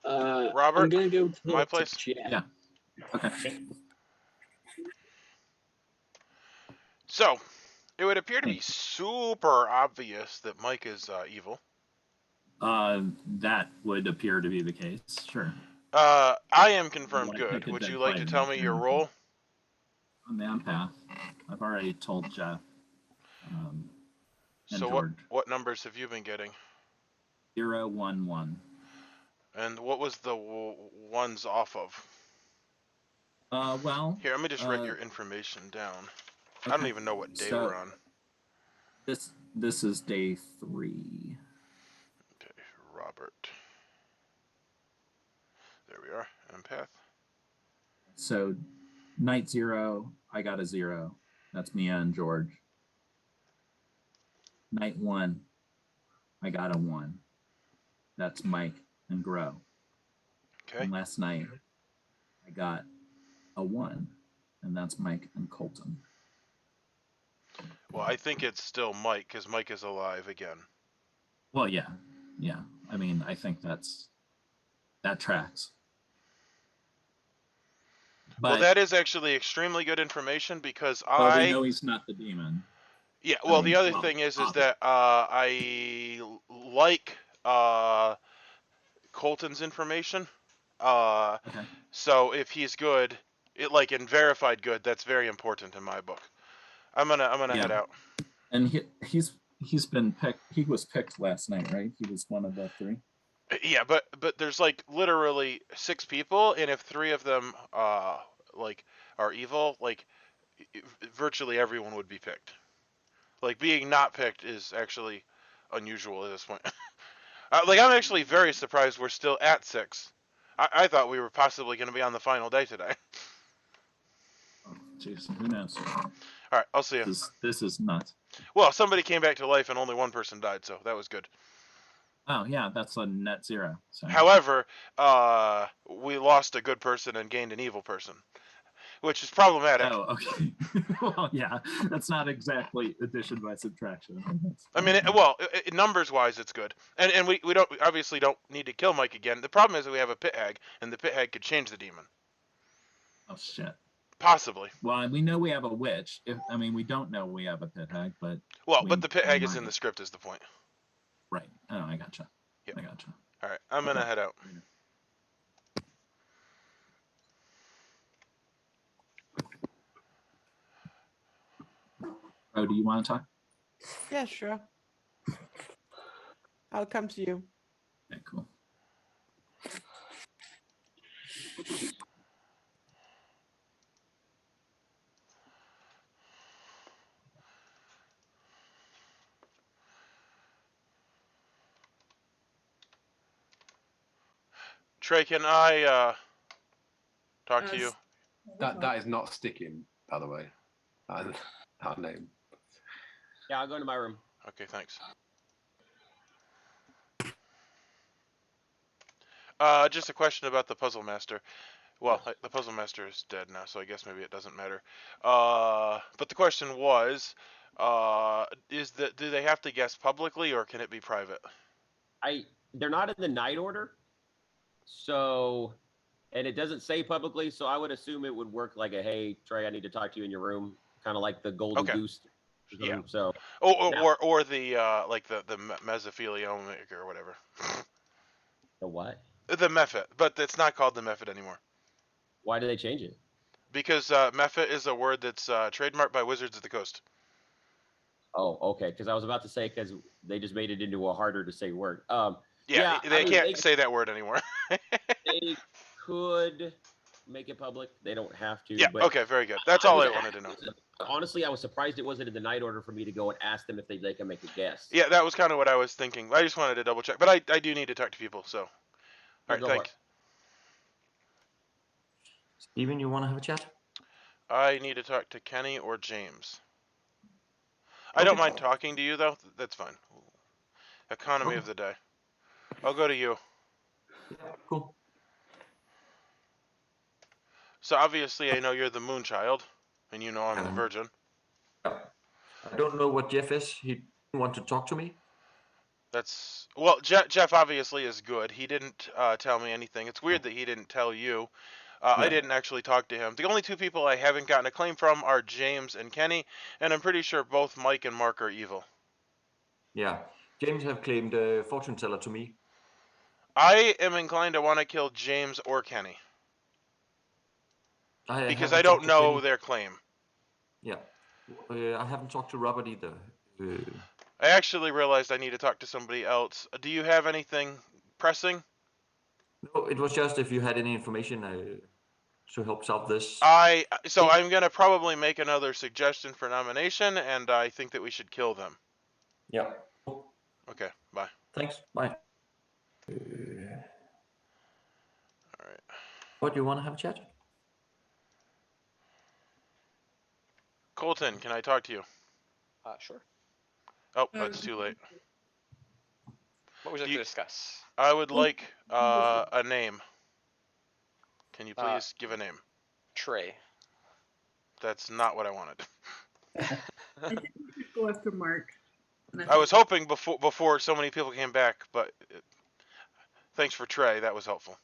Robert, I'm gonna go my talk to place. Jeff. Yeah. Okay. So, it would appear to be super obvious that Mike is evil. That would appear to be the case. Sure. I am confirmed Like good. pick a Would dead you like to fighter tell if me you're your not role? on the empath. I've already told Jeff. And So George. what numbers have you been getting? 0, 1, 1. And what was the ones off of? Well. Here, let me just write your information down. Okay. I don't even know what day we're on. This is day 3. Okay, Robert. There we are, empath. So, night 0, I got a 0. That's Mia and George. Night 1, I got a 1. That's Mike and Grow. Okay. And last night, I got a 1, and that's Mike and Colton. Well, I think it's still Mike, because Mike is alive again. Well, yeah. I mean, I think that tracks. But, well, that is actually extremely good information because we know he's not the demon. Yeah. Well, the other thing is that I like Colton's information. Okay. So if he's good, and verified good, that's very important in my book. I'm gonna head out. And he's been picked. He was picked last night, right? He was one of the 3. Yeah, but there's literally 6 people, and if 3 of them are evil, virtually everyone would be picked. Being not picked is actually unusual at this point. I'm actually very surprised we're still at 6. I thought we were possibly going to be on the final day today. Oh, jeez, who knows? All right, I'll see you. This is nuts. Well, somebody came back to life and only 1 person died, so that was good. Oh yeah, that's a net 0. So. However, we lost a good person and gained an evil person, which is problematic. Oh, okay. Well, yeah, that's not exactly addition by subtraction. I mean, numbers-wise, it's good, and we obviously don't need to kill Mike again. The problem is that we have a pit hag, and the pit hag could change the demon. Oh shit. Possibly. Well, we know we have a witch. We don't know we have a pit hag, but but the pit hag is in the script, is the point. Right. Oh, I gotcha. Yep. I gotcha. All right, I'm gonna head out. Oh, do you want to talk? Yeah, sure. I'll come to you. Yeah, cool. Trey, can I talk to you? That is not sticking, by the way. That name. Yeah, I'll go into my room. Okay, thanks. Just a question about the puzzle master. Well, the puzzle master is dead now, so I guess maybe it doesn't matter. But the question was, do they have to guess publicly or can it be private? They're not in the night order, so, and it doesn't say publicly, so I would assume it would work like a, hey, Trey, I need to talk to you in your room, kind of like the golden goose. Yeah. So. Or the the mesothelioma or whatever. The what? The Mephit, but it's not called the Mephit anymore. Why did they change it? Because Mephit is a word that's trademarked by Wizards of the Coast. Oh, okay. Because I was about to say, because they just made it into a harder to say word. They can't say that word anymore. They could make it public. They don't have to. Yeah. But okay. Very good. That's all I wanted to know. Honestly, I was surprised it wasn't in the night order for me to go and ask them if they can make a guess. Yeah, that was kind of what I was thinking. I just wanted to double check, but I do need to talk to people. So, all right. Thanks. Steven, you want to have a chat? I need to talk to Kenny or James. I don't mind talking to you though. That's fine. Economy of the day. I'll go to you. Yeah, cool. So obviously I know you're the Moonchild, and you know I'm the Virgin. I don't know what Jeff is. He didn't want to talk to me. That's well, Jeff obviously is good. He didn't tell me anything. It's weird that he didn't tell you. I Yeah. didn't actually talk to him. The only two people I haven't gotten a claim from are James and Kenny, and I'm pretty sure both Mike and Mark are evil. Yeah. James have claimed fortune teller to me. I am inclined to want to kill James or Kenny because I don't know their claim. Yeah. I haven't talked to Robert either. I actually realized I need to talk to somebody else. Do you have anything pressing? No, it was just if you had any information to help solve this. So I'm gonna probably make another suggestion for nomination, and I think that we should kill them. Yeah. Okay. Bye. Thanks. Bye. All right. What, do you want to have a chat? Colton, can I talk to you? Sure. Oh, that's too late. What would you like to discuss? I would like a name. Can you please give a name? Trey. That's not what I wanted. I think we should go after Mark. I was hoping before so many people came back, but thanks for Trey. That was helpful.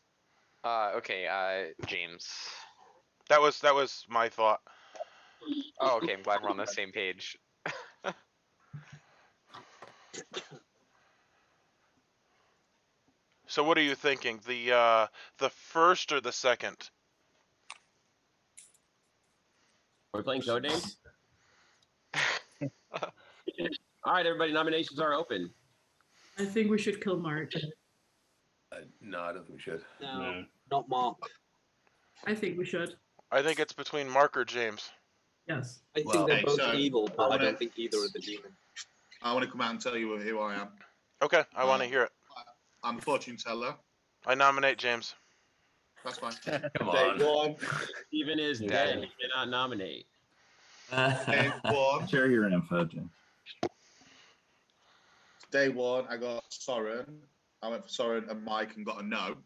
Okay. James. That was my thought. Oh, okay. I'm glad we're on the same page. So what are you thinking? The first or the second? Are we playing Code Names? All right, everybody. Nominations are open. I think we should kill Mark. No, I don't think we should. No, not Mark. I think we should. I think it's between Mark or James. Yes. I think they're both evil, but I don't think either are the demon. I want to come out and tell you who I am. Okay, I want to hear it. I'm fortune teller. I nominate James. That's fine. Come on. Steven is dead. He cannot nominate. Day one. Share your info, James. Day one, I got Soren. I went for Soren and Mike and got a no,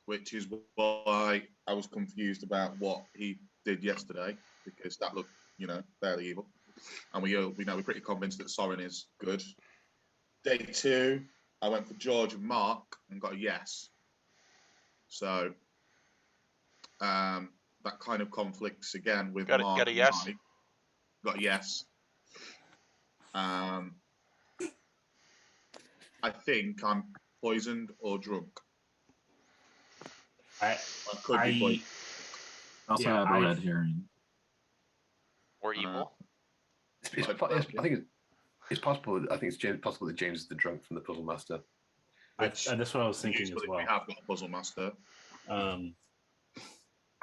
which is why I was confused about what he did yesterday, because that looked, fairly evil. And we're pretty convinced that Soren is good. Day two, I went for George and Mark and got a yes. So that kind of conflicts again with Mark. Got a yes. Mike. Got a yes. I think I'm poisoned or drunk. I could be poisoned. Also have a red herring. Or evil. I think it's possible. I think it's possible that James is the drunk from the Puzzle Master. That's what I was thinking as well. We have got a Puzzle Master. I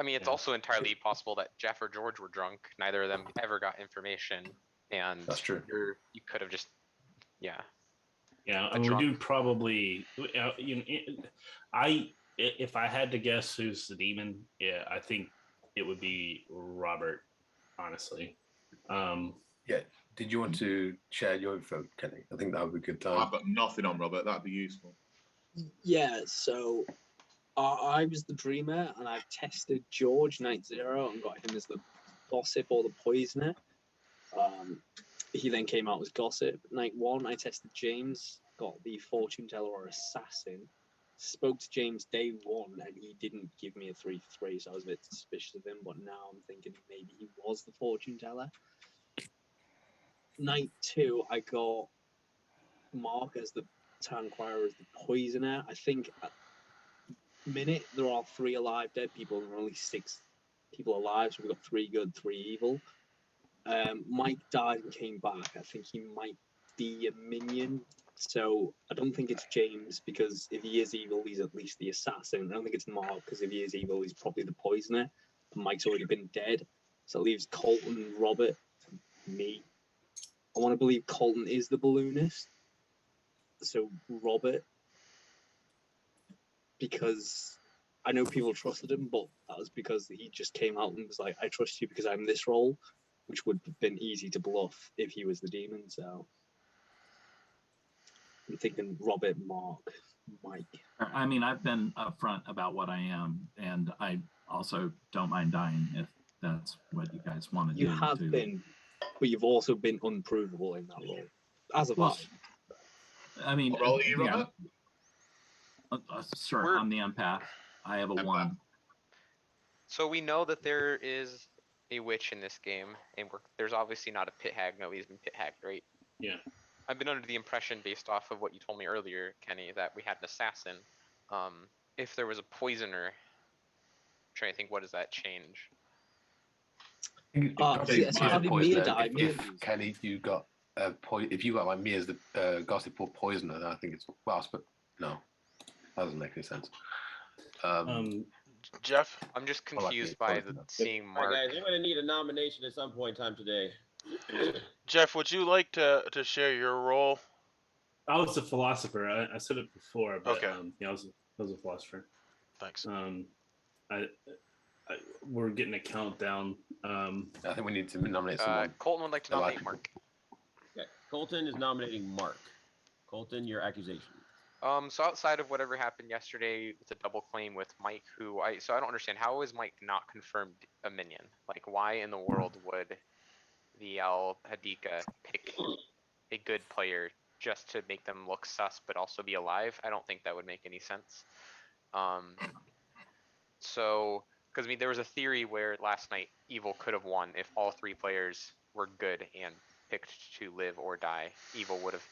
mean, it's also entirely possible that Jeff or George were drunk. Neither of them ever got information, and that's true. You could have just, yeah. Yeah, I mean, we do probably. If I had to guess who's the demon, yeah, I think it would be Robert. Honestly. Yeah. Did you want to share your info, Kenny? I think that would be a good time. I've got nothing on Robert. That'd be useful. Yeah. So I was the dreamer, and I tested George night 0 and got him as the gossip or the poisoner. He then came out as gossip. Night 1, I tested James, got the fortune teller or assassin. Spoke to James day 1, and he didn't give me a 3-3, so I was a bit suspicious of him. But now I'm thinking maybe he was the fortune teller. Night 2, I got Mark as the town crier as the poisoner. I think at the minute there are 3 alive dead people, and there are only 6 people alive, so we've got 3 good, 3 evil. Mike died and came back. I think he might be a minion. So I don't think it's James, because if he is evil, he's at least the assassin. I don't think it's Mark, because if he is evil, he's probably the poisoner. And Mike's already been dead. So it leaves Colton, Robert, me. I want to believe Colton is the balloonist. So Robert, because I know people trusted him, but that was because he just came out and was like, I trust you because I'm this role, which would have been easy to bluff if he was the demon. So I'm thinking Robert, Mark, Mike. I mean, I've been upfront about what I am, and I also don't mind dying if that's what you guys want to do. You have been, but you've also been unprovable in that role. As of I mean, What role are you, yeah. Robert? Sure, I'm the empath. I have a 1. So we know that there is a witch in this game, and there's obviously not a pit hag. Nobody's been pit hagged, right? Yeah. I've been under the impression, based off of what you told me earlier, Kenny, that we had an assassin. If there was a poisoner, I'm trying to think, what does that change? How did Mia die? If Kenny, you got if you got like me as the gossip or poisoner, then I think it's but no, that doesn't make any sense. Jeff, I'm just confused by seeing Mark. All right, guys, I'm going to need a nomination at some point in time today. Jeff, would you like to share your role? I was a philosopher. I said it before, but okay. Yeah, I was a philosopher. Thanks. We're getting a countdown. I think we need to nominate someone. Colton would like to nominate Mark. Okay, Colton is nominating Mark. Colton, your accusation. So outside of whatever happened yesterday with the double claim with Mike, so I don't understand, how is Mike not confirmed a minion? Like, why in the world would the Al Hadika pick a good player just to make them look sus but also be alive? I don't think that would make any sense. So, because I mean, there was a theory where last night Evil could have won if all 3 players were good and picked to live or die. Evil would have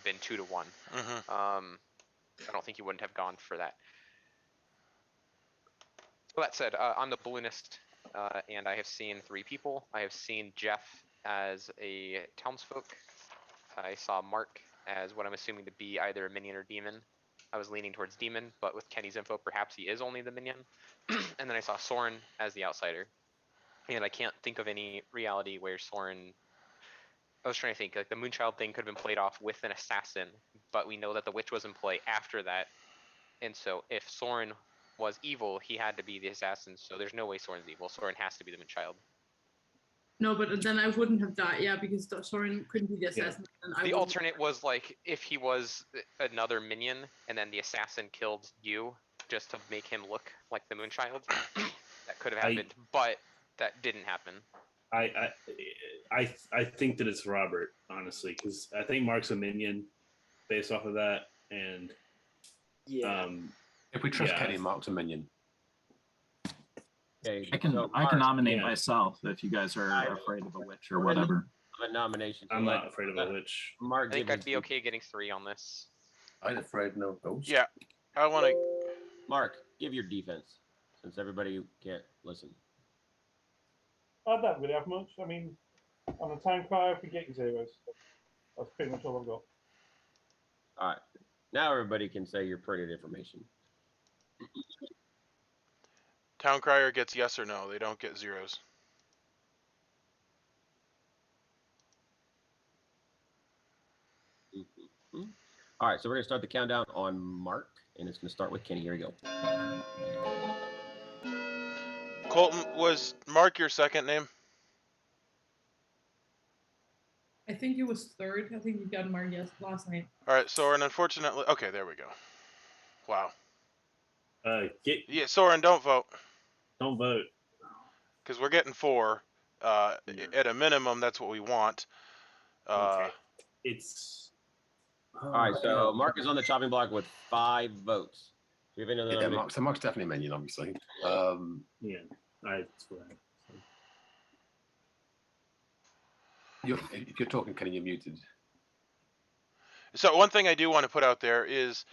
been 2-1. I don't think he wouldn't have gone for that. Well, that said, I'm the balloonist, and I have seen 3 people. I have seen Jeff as a townsfolk. I saw Mark as what I'm assuming to be either a minion or demon. I was leaning towards demon, but with Kenny's info, perhaps he is only the minion. And then I saw Soren as the outsider. And I can't think of any reality where Soren... I was trying to think, like the Moonchild thing could have been played off with an assassin, but we know that the witch was in play after that. And so if Soren was evil, he had to be the assassin, so there's no way Soren's evil. Soren has to be the Moonchild. No, but then I wouldn't have died, yeah, because Soren couldn't be the assassin. Yeah. The alternate was like if he was another minion and then the assassin killed you just to make him look like the Moonchild. That could have happened, but that didn't happen. I think that it's Robert, honestly, because I think Mark's a minion based off of that, and if we trust Kenny, Mark's a minion. Okay, I can nominate myself if you guys are afraid of a witch or whatever. A nomination. I'm not afraid of a witch. Mark, I think I'd be okay getting 3 on this. I'm afraid no ghost. Yeah, I want to. Mark, give your defense, since everybody can't listen. I don't really have much. I mean, on a time crier, we get zeros. That's pretty much all I've got. All right. Now everybody can say your pertinent information. Town Crier gets yes or no. They don't get zeros. All right, so we're going to start the countdown on Mark, and it's going to start with Kenny. Here we go. Colton, was Mark your second name? I think it was 3rd. I think you got Mark last night. All right, Soren, unfortunately... Okay, there we go. Wow. Yeah, Soren, don't vote. Don't vote. Because we're getting 4. At a minimum, that's what we want. Okay. It's... All right, so Mark is on the chopping block with 5 votes. Do you have any other Mark's definitely a minion, obviously. Yeah, that's what if you're talking, Kenny, you're muted. So one thing I do want to put out there is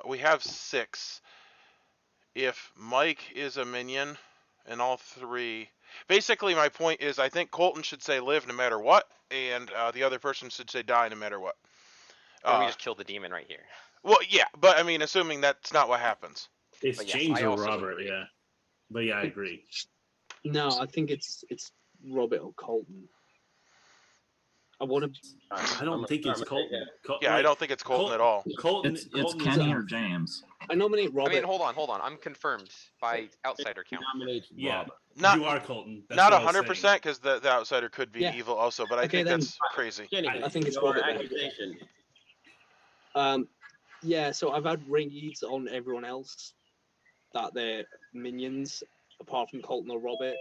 we have 6. If Mike is a minion and all 3... Basically, my point is I think Colton should say live no matter what, and the other person should say die no matter what. Or we just kill the demon right here. Well, yeah, but I mean, assuming that's not what happens. It's But yes, James I or also Robert, agree. yeah. But yeah, I agree. No, I think it's Robert or Colton. I want to. I don't think it's Colton. Yeah, I don't think it's Colton at all. Colton, It's Kenny or James. I nominate Robert. I mean, hold on. I'm confirmed by outsider count. Yeah, Not, you are Colton. That's not what I was 100% saying. because the outsider could be evil also, but I think then- that's crazy. I think it's your Robert. accusation. Yeah, so I've had reads on everyone else that they're minions, apart from Colton or Robert.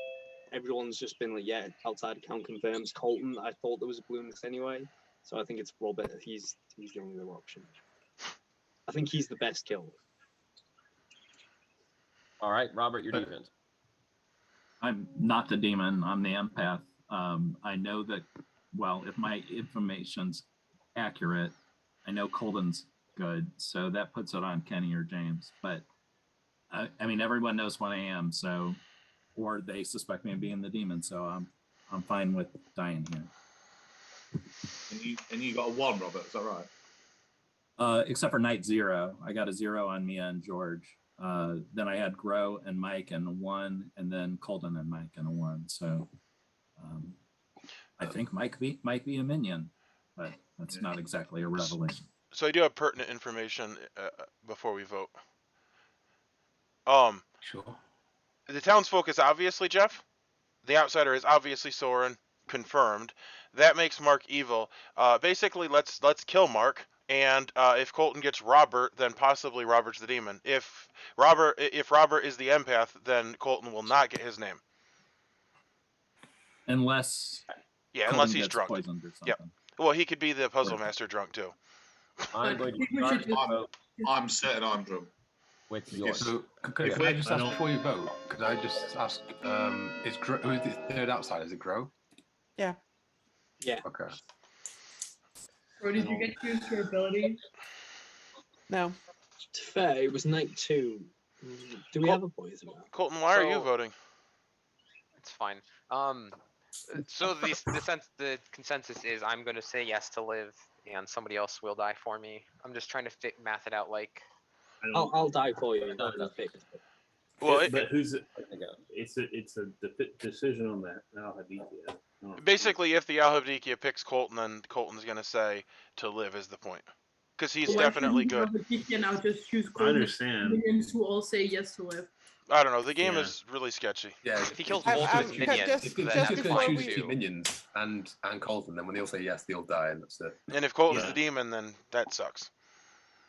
Everyone's just been like, yeah, outside account confirms Colton. I thought there was a balloonist anyway. So I think it's Robert. He's the only other option. I think he's the best kill. All right, Robert, your defense. I'm not the demon. I'm the empath. I know that, well, if my information's accurate, I know Colton's good, so that puts it on Kenny or James. But I mean, everyone knows what I am, so, or they suspect me of being the demon, so I'm fine with dying here. And you got a 1, Robert. Is that right? Except for night 0, I got a 0 on Mia and George. Then I had Grow and Mike and a 1, and then Colton and Mike and a 1. So I think Mike might be a minion, but that's not exactly a revelation. So I do have pertinent information before we vote. Sure. The townsfolk is obviously Jeff. The outsider is obviously Soren, confirmed. That makes Mark evil. Basically, let's kill Mark. And if Colton gets Robert, then possibly Robert's the demon. If Robert is the empath, then Colton will not get his name. Unless unless he's gets drunk. Poisoned or something. Yep. Well, he could be the puzzle master drunk too. I'm going to start I'm certain I'm drunk. with yours. So, could I just ask before you vote? Could I just ask? Who is the third outside? Is it Grow? Yeah. Yeah. Okay. Or did you get to use your ability? No. To be fair, it was night 2. Do we have a poison? Colton, why are you voting? It's fine. So the consensus is I'm going to say yes to live, and somebody else will die for me. I'm just trying to math it out. Like, I'll die for you. Well, but who's it? It's a decision on that Al-Hadithia. Basically, if the Al-Habdikia picks Colton, then Colton's going to say to live is the point. Because he's definitely good. Now just choose I understand. minions who all say yes to live. I don't know. The game is really sketchy. Yeah, if he kills both both of his minions, if then you that's could fine choose too. 2 minions and Colton, then when they all say yes, they all die, and that's it. And if Colton's the demon, then that sucks.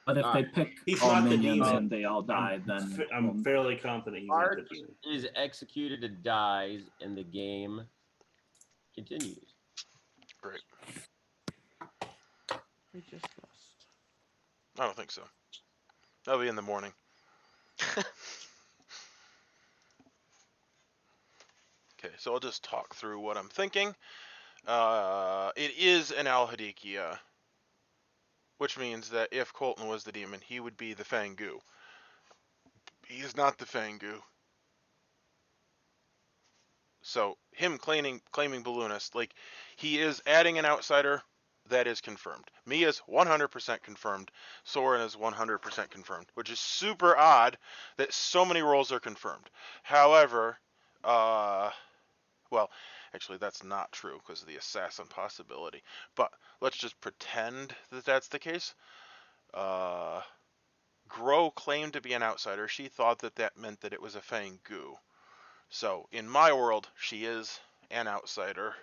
But if they pick He's all not the minions demon. and they all die, then I'm fairly confident he's not the demon. Is executed and dies, and the game continues. Great. We just lost. I don't think so. That'll be in the morning. Okay, so I'll just talk through what I'm thinking. It is an Al-Hadikia, which means that if Colton was the demon, he would be the Fangu. He is not the Fangu. So him claiming Balloonist, like, he is adding an outsider. That is confirmed. Me is 100% confirmed. Soren is 100% confirmed, which is super odd that so many roles are confirmed. However, well, actually that's not true because of the assassin possibility. But let's just pretend that that's the case. Grow claimed to be an outsider. She thought that meant that it was a Fangu. So in my world, she is an outsider.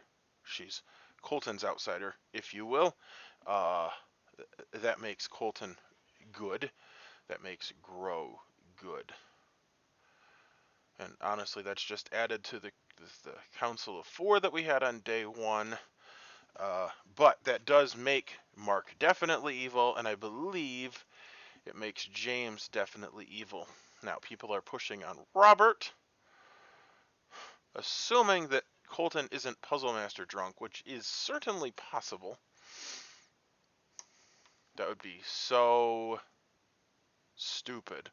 She's Colton's outsider, if you will. That makes Colton good. That makes Grow good. And honestly, that's just added to the Council of 4 that we had on day 1. But that does make Mark definitely evil, and I believe it makes James definitely evil. Now, people are pushing on Robert, assuming that Colton isn't Puzzle Master drunk, which is certainly possible. That would be so stupid.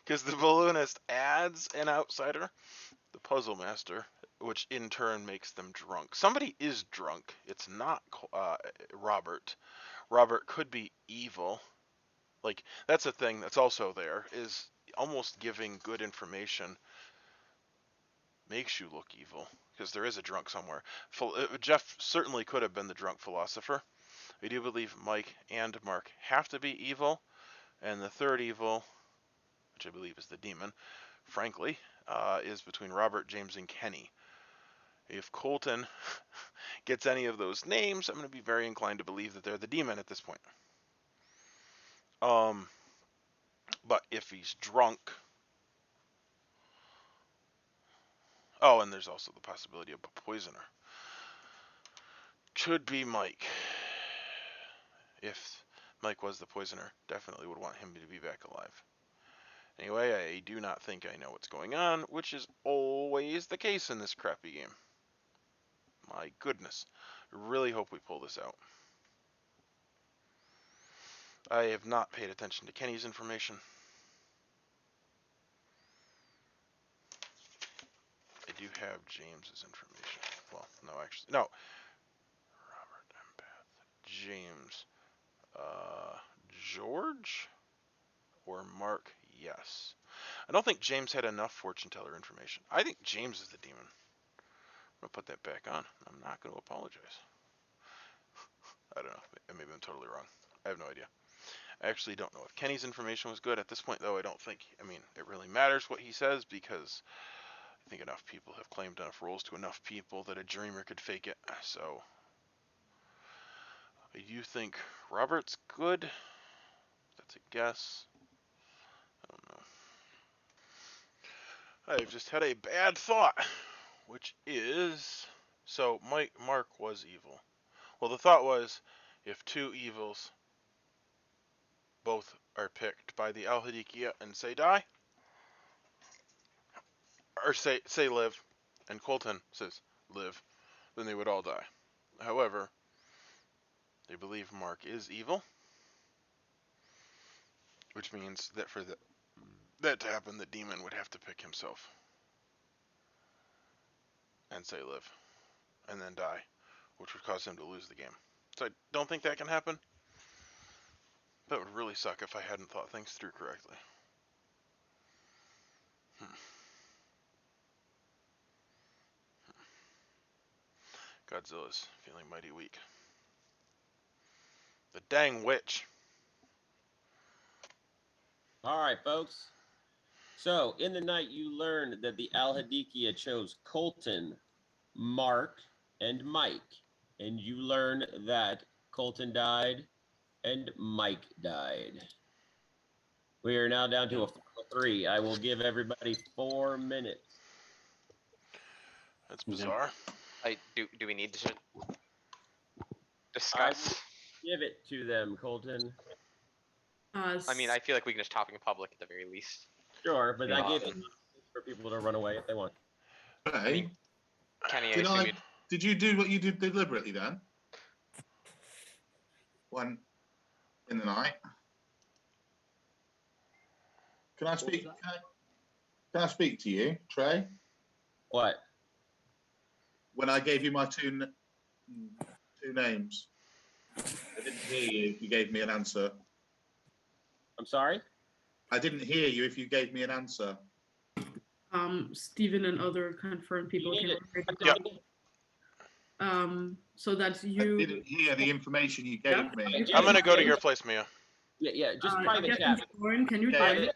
Because the Balloonist adds an outsider, the Puzzle Master, which in turn makes them drunk. Somebody is drunk. It's not Robert. Robert could be evil. Like, that's a thing that's also there, is almost giving good information makes you look evil, because there is a drunk somewhere. Jeff certainly could have been the drunk philosopher. I do believe Mike and Mark have to be evil, and the third evil, which I believe is the demon, frankly, is between Robert, James, and Kenny. If Colton gets any of those names, I'm going to be very inclined to believe that they're the demon at this point. But if he's drunk... Oh, and there's also the possibility of a poisoner. would be Mike. If Mike was the poisoner, definitely would want him to be back alive. Anyway, I do not think I know what's going on, which is always the case in this crappy game. My goodness. I really hope we pull this out. I have not paid attention to Kenny's information. I do have James's information. Well, no, actually, no. Robert, Empath, James, George, or Mark? Yes. I don't think James had enough fortune teller information. I think James is the demon. I'm gonna put that back on. I'm not gonna apologize. I don't know. Maybe I'm totally wrong. I have no idea. I actually don't know if Kenny's information was good. At this point, though, I don't think, it really matters what he says, because I think enough people have claimed enough roles to enough people that a dreamer could fake it. So I do think Robert's good. That's a guess. I don't know. I've just had a bad thought, which is, so Mark was evil. Well, the thought was, if two evils both are picked by the Al-Hadikia and say die, or say live, and Colton says live, then they would all die. However, they believe Mark is evil, which means that for that to happen, the demon would have to pick himself and say live, and then die, which would cause him to lose the game. So I don't think that can happen. That would really suck if I hadn't thought things through correctly. Godzilla's feeling mighty weak. The dang witch. All right, folks. So, in the night, you learned that the Al-Hadikia chose Colton, Mark, and Mike. And you learned that Colton died and Mike died. We are now down to a 4-3. I will give everybody 4 minutes. That's bizarre. Do we need to discuss? Give it to them, Colton. I mean, I feel like we can just talk in public at the very least. Sure, but I gave it for people to run away if they want. Hey, Kenny, did you do what you did deliberately then? When in the night? Can I speak? Can I speak to you, Trey? What? When I gave you my two names, I didn't hear you if you gave me an answer. I'm sorry? I didn't hear you if you gave me an answer. Stephen and other confirmed people came. Yep. So that's you. I didn't hear the information you gave me. I'm gonna go to your place, Mia. Yeah, just private chat. Can you Yeah. join?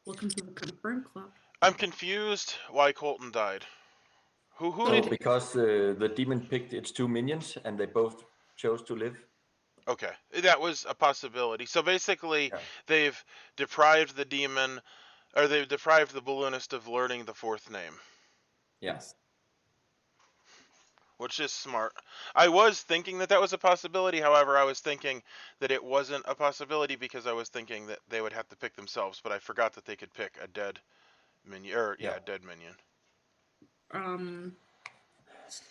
Welcome to the confirmed club. I'm confused why Colton died. Who So did? because the demon picked its two minions and they both chose to live. Okay, that was a possibility. So basically, they've deprived the demon, or they've deprived the balloonist of learning the fourth name. Yes. Which is smart. I was thinking that was a possibility. However, I was thinking that it wasn't a possibility because I was thinking that they would have to pick themselves. But I forgot that they could pick a dead minion, or a dead minion.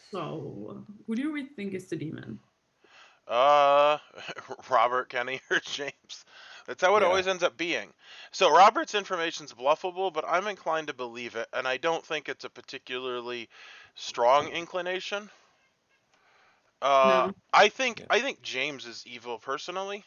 So who do we think is the demon? Robert, Kenny, or James. That's how it always ends up being. So Robert's information's bluffable, but I'm inclined to believe it, and I don't think it's a particularly strong inclination. No. I think James is evil personally.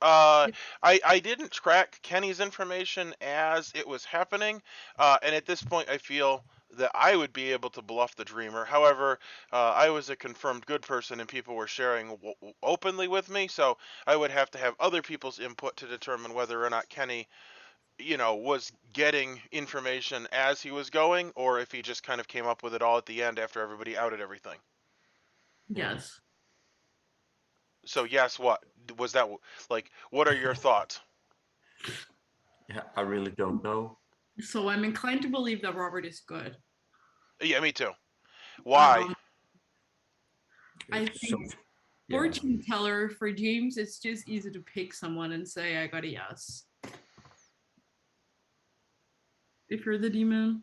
I didn't track Kenny's information as it was happening, and at this point I feel that I would be able to bluff the dreamer. However, I was a confirmed good person and people were sharing openly with me, so I would have to have other people's input to determine whether or not Kenny, was getting information as he was going, or if he just kind of came up with it all at the end after everybody outed everything. Yes. So yes, what was that like? What are your thoughts? Yeah, I really don't know. So I'm inclined to believe that Robert is good. Yeah, me too. Why? I think fortune teller for James, it's just easy to pick someone and say, I got a yes. If you're the demon.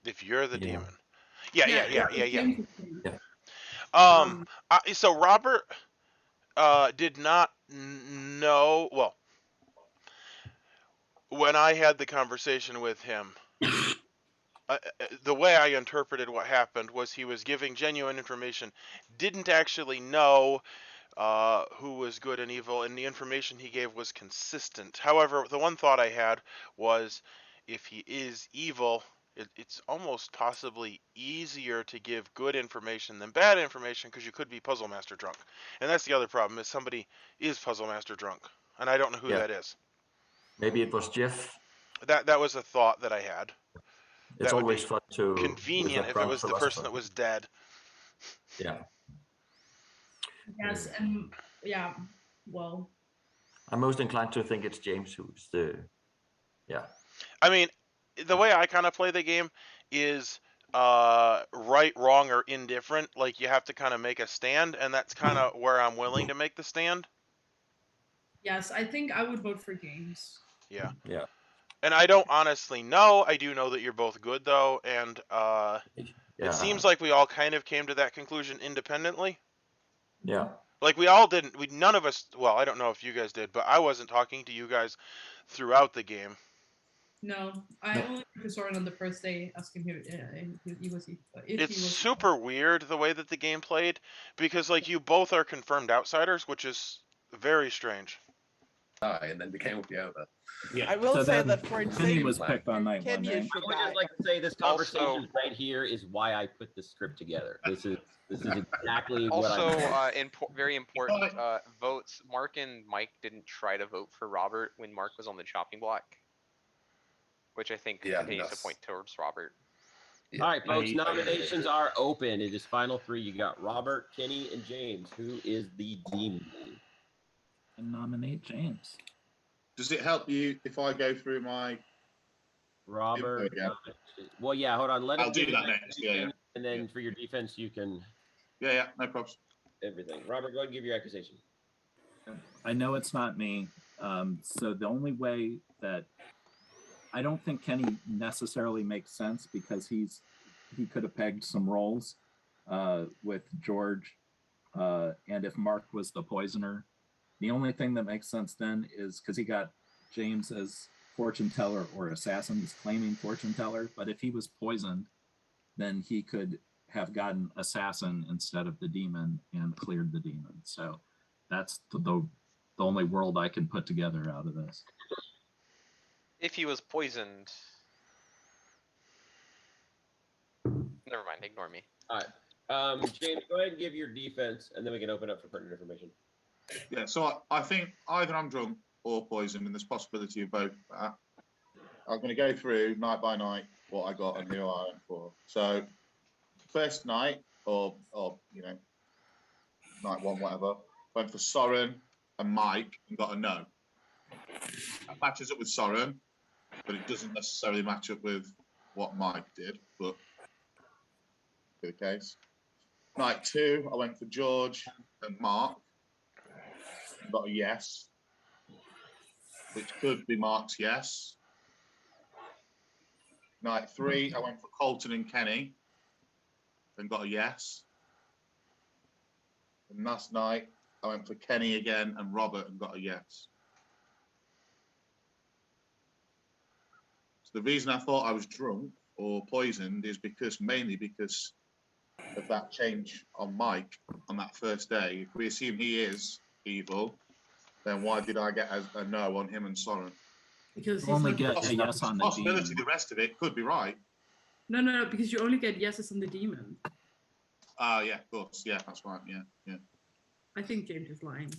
If you're the demon. Yeah. So Robert did not know. Well, when I had the conversation with him, the way I interpreted what happened was he was giving genuine information, didn't actually know who was good and evil, and the information he gave was consistent. However, the one thought I had was, if he is evil, it's almost possibly easier to give good information than bad information, because you could be Puzzle Master drunk. And that's the other problem, is somebody is Puzzle Master drunk, and I don't know who that is. Maybe it was Jeff. That was a thought that I had. It's that would always be fun to convenient if it was the person that was dead. Yeah. Yes, and yeah, well. I'm most inclined to think it's James who's the. Yeah. I mean, the way I kind of play the game is right, wrong, or indifferent. Like, you have to kind of make a stand, and that's kind of where I'm willing to make the stand. Yes, I think I would vote for James. Yeah. Yeah. And I don't honestly know. I do know that you're both good, though, and it seems like we all kind of came to that conclusion independently. Yeah. Like, we all didn't. None of us. Well, I don't know if you guys did, but I wasn't talking to you guys throughout the game. No, I only went to Soren on the first day, asking him if he was. It's super weird the way that the game played, because like you both are confirmed outsiders, which is very strange. And then the game will be over. Yeah. I will say that for Kenny was picked on night one. I would just like to say this conversation right here is why I put this script together. This is exactly what Also, I. very important votes. Mark and Mike didn't try to vote for Robert when Mark was on the chopping block, which I think continues to point towards Robert. All right, folks. Nominations are open. It is final three. You got Robert, Kenny, and James. Who is the demon? And nominate James. Does it help you if I go through my Robert? Well, yeah. Hold on. I'll do that next. Yeah. And then for your defense, you can. Yeah. No problems. Everything. Robert, go ahead and give your accusation. I know it's not me. So the only way that I don't think Kenny necessarily makes sense, because he could have pegged some roles with George, and if Mark was the poisoner, the only thing that makes sense then is because he got James as fortune teller or assassin. He's claiming fortune teller, but if he was poisoned, then he could have gotten assassin instead of the demon and cleared the demon. So that's the only world I can put together out of this. If he was poisoned. Never mind, ignore me. All right. James, go ahead and give your defense, and then we can open up for pertinent information. Yeah, so I think either I'm drunk or poisoned, and there's possibility of both. I'm going to go through night by night what I got and who I went for. So first night, or night one, whatever, went for Soren and Mike and got a no. That matches up with Soren, but it doesn't necessarily match up with what Mike did, but for the case. Night two, I went for George and Mark. Got a yes, which could be Mark's yes. Night three, I went for Colton and Kenny and got a yes. And last night, I went for Kenny again and Robert and got a yes. So the reason I thought I was drunk or poisoned is mainly because of that change on Mike on that first day. If we assume he is evil, then why did I get a no on him and Soren? Because you only get a yes on the possibility demon. The rest of it could be right. No, because you only get yeses on the demon. Yeah, of course. Yeah, that's right. Yeah. I think James is lying.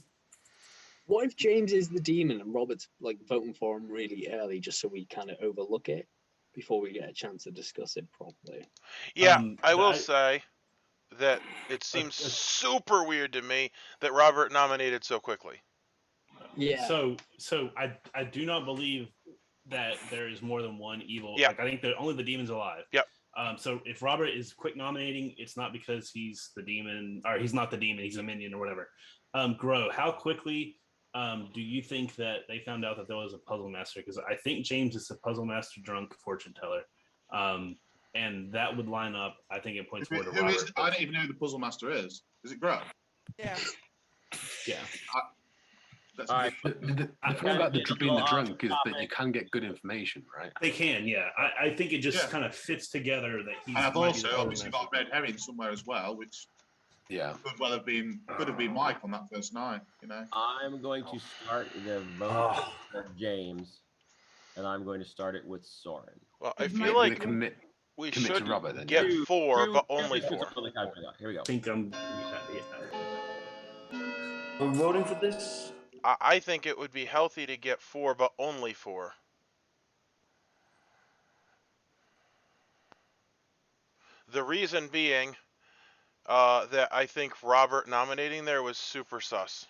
What if James is the demon and Robert's like voting for him really early, just so we kind of overlook it before we get a chance to discuss it properly? Yeah, I will say that it seems super weird to me that Robert nominated so quickly. Yeah. So I do not believe that there is more than one evil. Yeah. Like I think that only the demon's alive. Yep. So if Robert is quick nominating, it's not because he's the demon, or he's not the demon, he's a minion or whatever. Grow, how quickly do you think that they found out that there was a puzzle master? Because I think James is a puzzle master drunk fortune teller. And that would line up, I think it points forward to Who Robert. is? I don't even know who the puzzle master is. Is it Grow? Yeah. Yeah. All right. The thing about being the drunk is that you can get good information, right? They can, yeah. I think it just kind of fits together that he's. And I've might be also the puzzle obviously master. got red herring somewhere as well, which yeah could have been Mike on that first night. You know. I'm going to start the vote for James, and I'm going to start it with Soren. Well, I feel like we commit should to Robert, then, get yeah. 4, but only 4. Here we go. I think I'm. I'm voting for this. I think it would be healthy to get 4, but only 4. The reason being that I think Robert nominating there was super sus.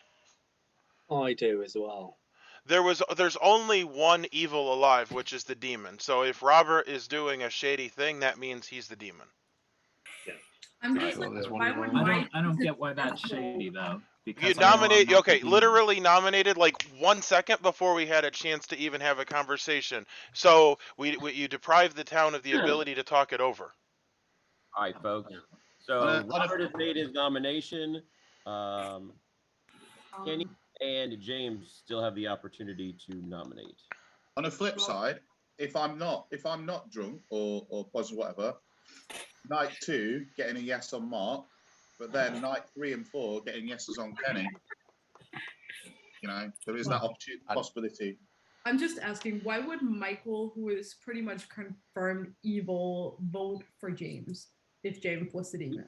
I do as well. There's only one evil alive, which is the demon. So if Robert is doing a shady thing, that means he's the demon. I'm just like, why would Mike? I don't get why that's shady though. Because You nominate, okay, literally nominated like 1 second before we had a chance to even have a conversation. So you deprived the town of the ability to talk it over. All right, folks. So Robert has made his nomination. Kenny and James still have the opportunity to nominate. On the flip side, if I'm not drunk or buzzed or whatever, night 2 getting a yes on Mark, but then night 3 and 4 getting yeses on Kenny. You know, there is that possibility. I'm just asking, why would Michael, who is pretty much confirmed evil, vote for James if James was the demon?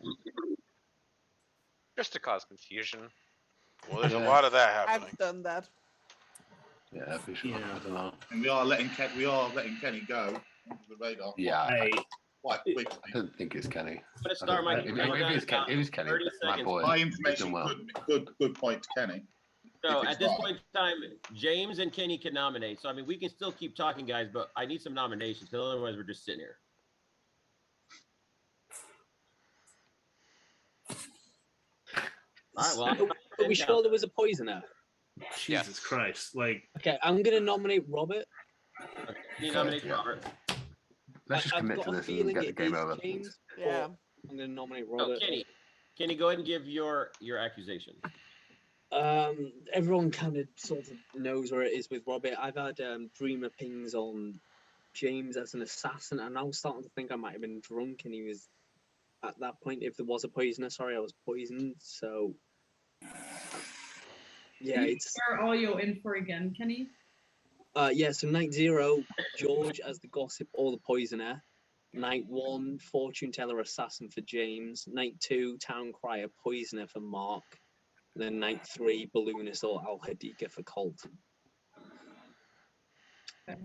Just to cause confusion. Well, there's a lot of that happening. I've done that. Yeah, for sure. I don't know. And we are letting Kenny go under the radar. Yeah. Quite quickly. I don't think it's Kenny. I'm gonna start my. If it's Kenny, my boy. My he's information done well. good point to Kenny. So at this point in time, James and Kenny can nominate. So I mean, we can still keep talking, guys, but I need some nominations because otherwise we're just sitting here. All right. Well, are we sure there was a poisoner? Jesus Christ! Like. Okay, I'm gonna nominate Robert. Okay, you nominate Robert. Let's just commit to this and get the game over. James, yeah. I'm gonna nominate Robert. Oh, Kenny, go ahead and give your accusation. Everyone kind of sort of knows where it is with Robert. I've had dreamer pings on James as an assassin, and I was starting to think I might have been drunk, and he was at that point. If there was a poisoner, sorry, I was poisoned. So yeah, it's. Where are you in for again, Kenny? Yeah, so night 0, George as the gossip or the poisoner. Night 1, fortune teller assassin for James. Night 2, town crier poisoner for Mark. And then night 3, balloonist or Al-Hadika for Colton. Okay.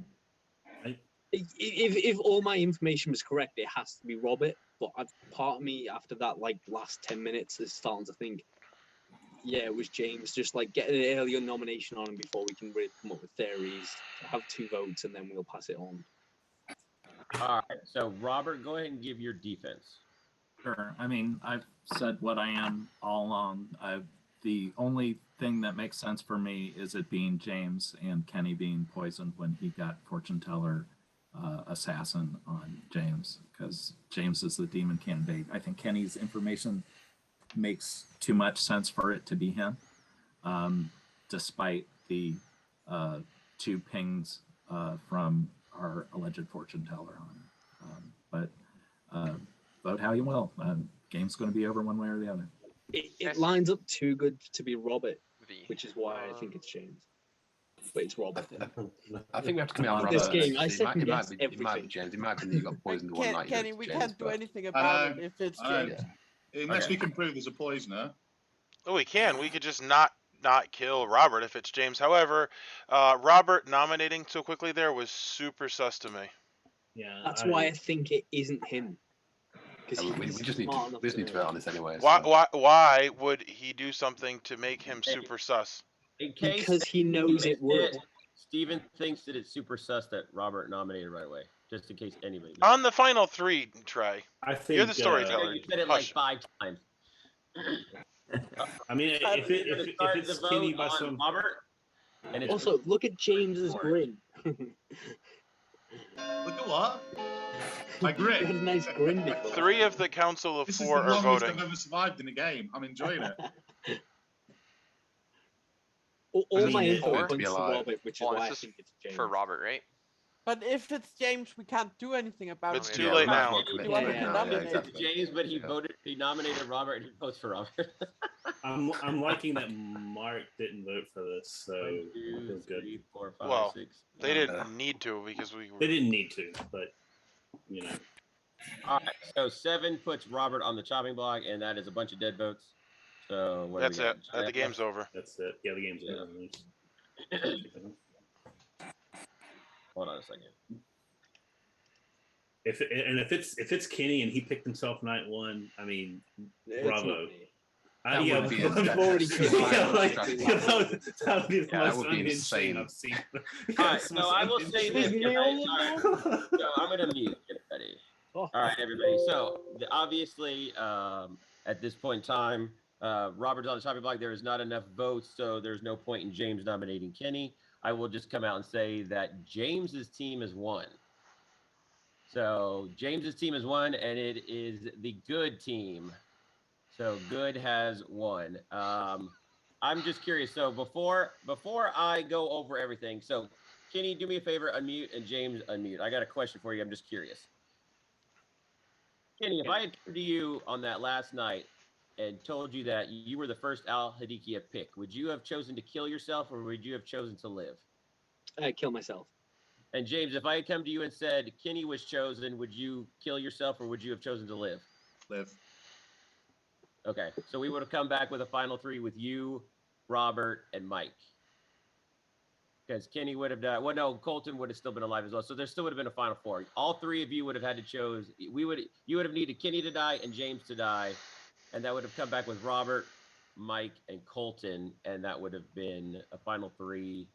If all my information was correct, it has to be Robert. But part of me, after that like last 10 minutes, is starting to think, yeah, it was James. Just like get an earlier nomination on him before we can really come up with theories. Have 2 votes and then we'll pass it on. All right. So Robert, go ahead and give your defense. Sure. I mean, I've said what I am all along. The only thing that makes sense for me is it being James and Kenny being poisoned when he got fortune teller assassin on James, because James is the demon candidate. I think Kenny's information makes too much sense for it to be him, despite the 2 pings from our alleged fortune teller on it. But vote how you will. Game's going to be over one way or the other. It lines up too good to be Robert, which is why I think it's James. But it's Robert. I think we have to come out with this Robert. game. I said It might be James. It might be that you got poisoned one night. Kenny, we James, can't do but- anything about it if it's James. Unless we can prove there's a poisoner. Oh, we can. We could just not kill Robert if it's James. However, Robert nominating so quickly there was super sus to me. Yeah. That's why I think it isn't him. We just need to vote on this anyway. Why would he do something to make him super sus? Because he knows it works. Steven thinks that it's super sus that Robert nominated right away, just in case anybody. On the final 3 try. I think You're the storyteller. You said it like 5 times. I mean, if it's skinny by some Robert, and it's also look at James's grin. Look at what? My grin. He had a nice grin before. 3 of the council of This 4 is the are longest voting. I've ever survived in a game. I'm enjoying it. All my info to points be to alive. Robert, which is Well, why I this is think it's James. for Robert, right? But if it's James, we can't do anything about It's it. too Yeah, late we might as now. well commit You to want it to now, nominate yeah, exactly. James, but he nominated Robert and he votes for Robert. I'm liking that Mark didn't vote for this, so it feels good. 3, 4, 5, Well, 6. They didn't need to because we were. They didn't need to, but you know. All right, so 7 puts Robert on the chopping block, and that is a bunch of dead votes. So what That's do we it. got? The game's over. That's it. Yeah, the game's over. Hold on a second. If it's Kenny and he picked himself night 1, I mean, bravo. That Yeah, would be I've already that would be the Yeah, that most would be unhinged insane. thing I've seen. All right, so I will say this. So I'm going to mute everybody. All right, everybody. So obviously, at this point in time, Robert's on the chopping block. There is not enough votes, so there's no point in James nominating Kenny. I will just come out and say that James's team has won. So James's team has won, and it is the good team. So good has won. I'm just curious. So before I go over everything, so Kenny, do me a favor, unmute, and James, unmute. I got a question for you. I'm just curious. Kenny, if I had come to you on that last night and told you that you were the first Al-Hadikia pick, would you have chosen to kill yourself or would you have chosen to live? I'd kill myself. And James, if I had come to you and said Kenny was chosen, would you kill yourself or would you have chosen to live? Live. Okay, so we would have come back with a final 3 with you, Robert, and Mike. Because Kenny would have died. Well, no, Colton would have still been alive as well. So there still would have been a final 4. All 3 of you would have had to choose. You would have needed Kenny to die and James to die, and that would have come back with Robert, Mike, and Colton, and that would have been a final 3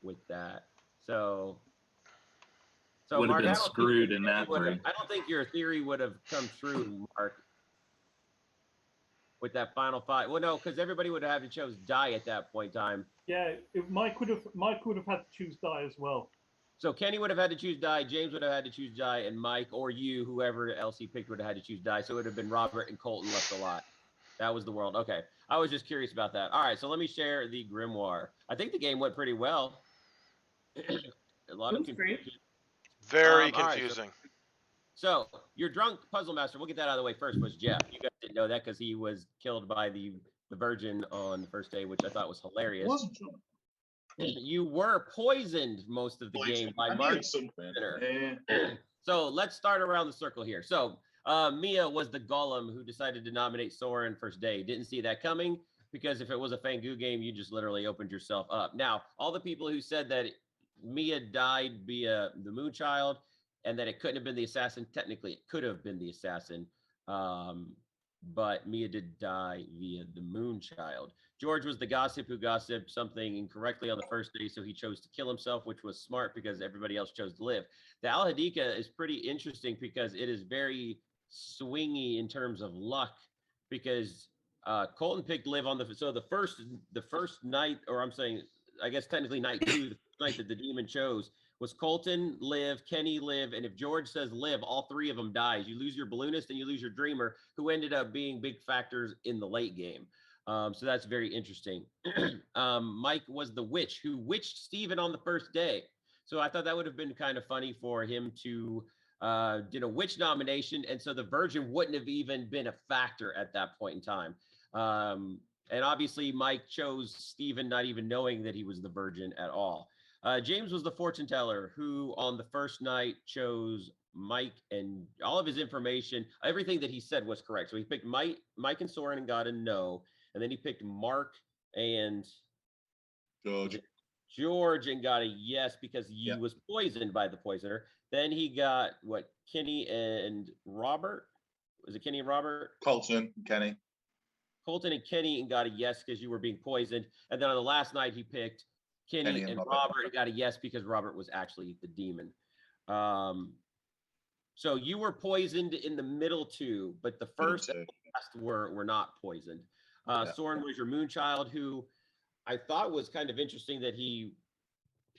with that. So would have Mark, been screwed in that 3. I don't think your theory would have come true, Mark. With that final 5, well, no, because everybody would have to chose die at that point in time. Yeah, Mike would have had to choose die as well. So Kenny would have had to choose die, James would have had to choose die, and Mike or you, whoever else he picked, would have had to choose die. So it would have been Robert and Colton left a lot. That was the world. Okay, I was just curious about that. All right, so let me share the grimoire. I think the game went pretty well. A lot of confusion. Very All right, confusing. So your drunk puzzle master, we'll get that out of the way first, was Jeff. You guys didn't know that because he was killed by the Virgin on the first day, which I thought was hilarious. Wasn't drunk. You were poisoned most of the game by Mark. So let's start around the circle here. So Mia was the golem who decided to nominate Soren first day. Didn't see that coming because if it was a Fangu game, you just literally opened yourself up. Now, all the people who said that Mia died via the Moonchild and that it couldn't have been the assassin, technically it could have been the assassin. But Mia did die via the Moonchild. George was the gossip who gossiped something incorrectly on the first day, so he chose to kill himself, which was smart because everybody else chose to live. The Al-Hadika is pretty interesting because it is very swingy in terms of luck because Colton picked live on the first night, or I'm saying, I guess technically night 2, the night that the demon chose was Colton, live, Kenny, live, and if George says live, all 3 of them dies. You lose your balloonist and you lose your dreamer, who ended up being big factors in the late game. So that's very interesting. Mike was the witch who witched Steven on the first day. So I thought that would have been kind of funny for him to did a witch nomination, and so the Virgin wouldn't have even been a factor at that point in time. And obviously Mike chose Steven not even knowing that he was the Virgin at all. James was the fortune teller who on the first night chose Mike, and all of his information, everything that he said was correct. So he picked Mike and Soren and got a no. And then he picked Mark and George and got a yes because he was poisoned by the poisoner. Then he got what, Kenny and Robert? Was it Kenny and Robert? Colton and Kenny. Colton and Kenny and got a yes because you were being poisoned. And then on the last night he picked Kenny and Robert got a yes because Robert was actually the demon. So you were poisoned in the middle two, but the first and last were not poisoned. Soren was your Moonchild, who I thought was kind of interesting that he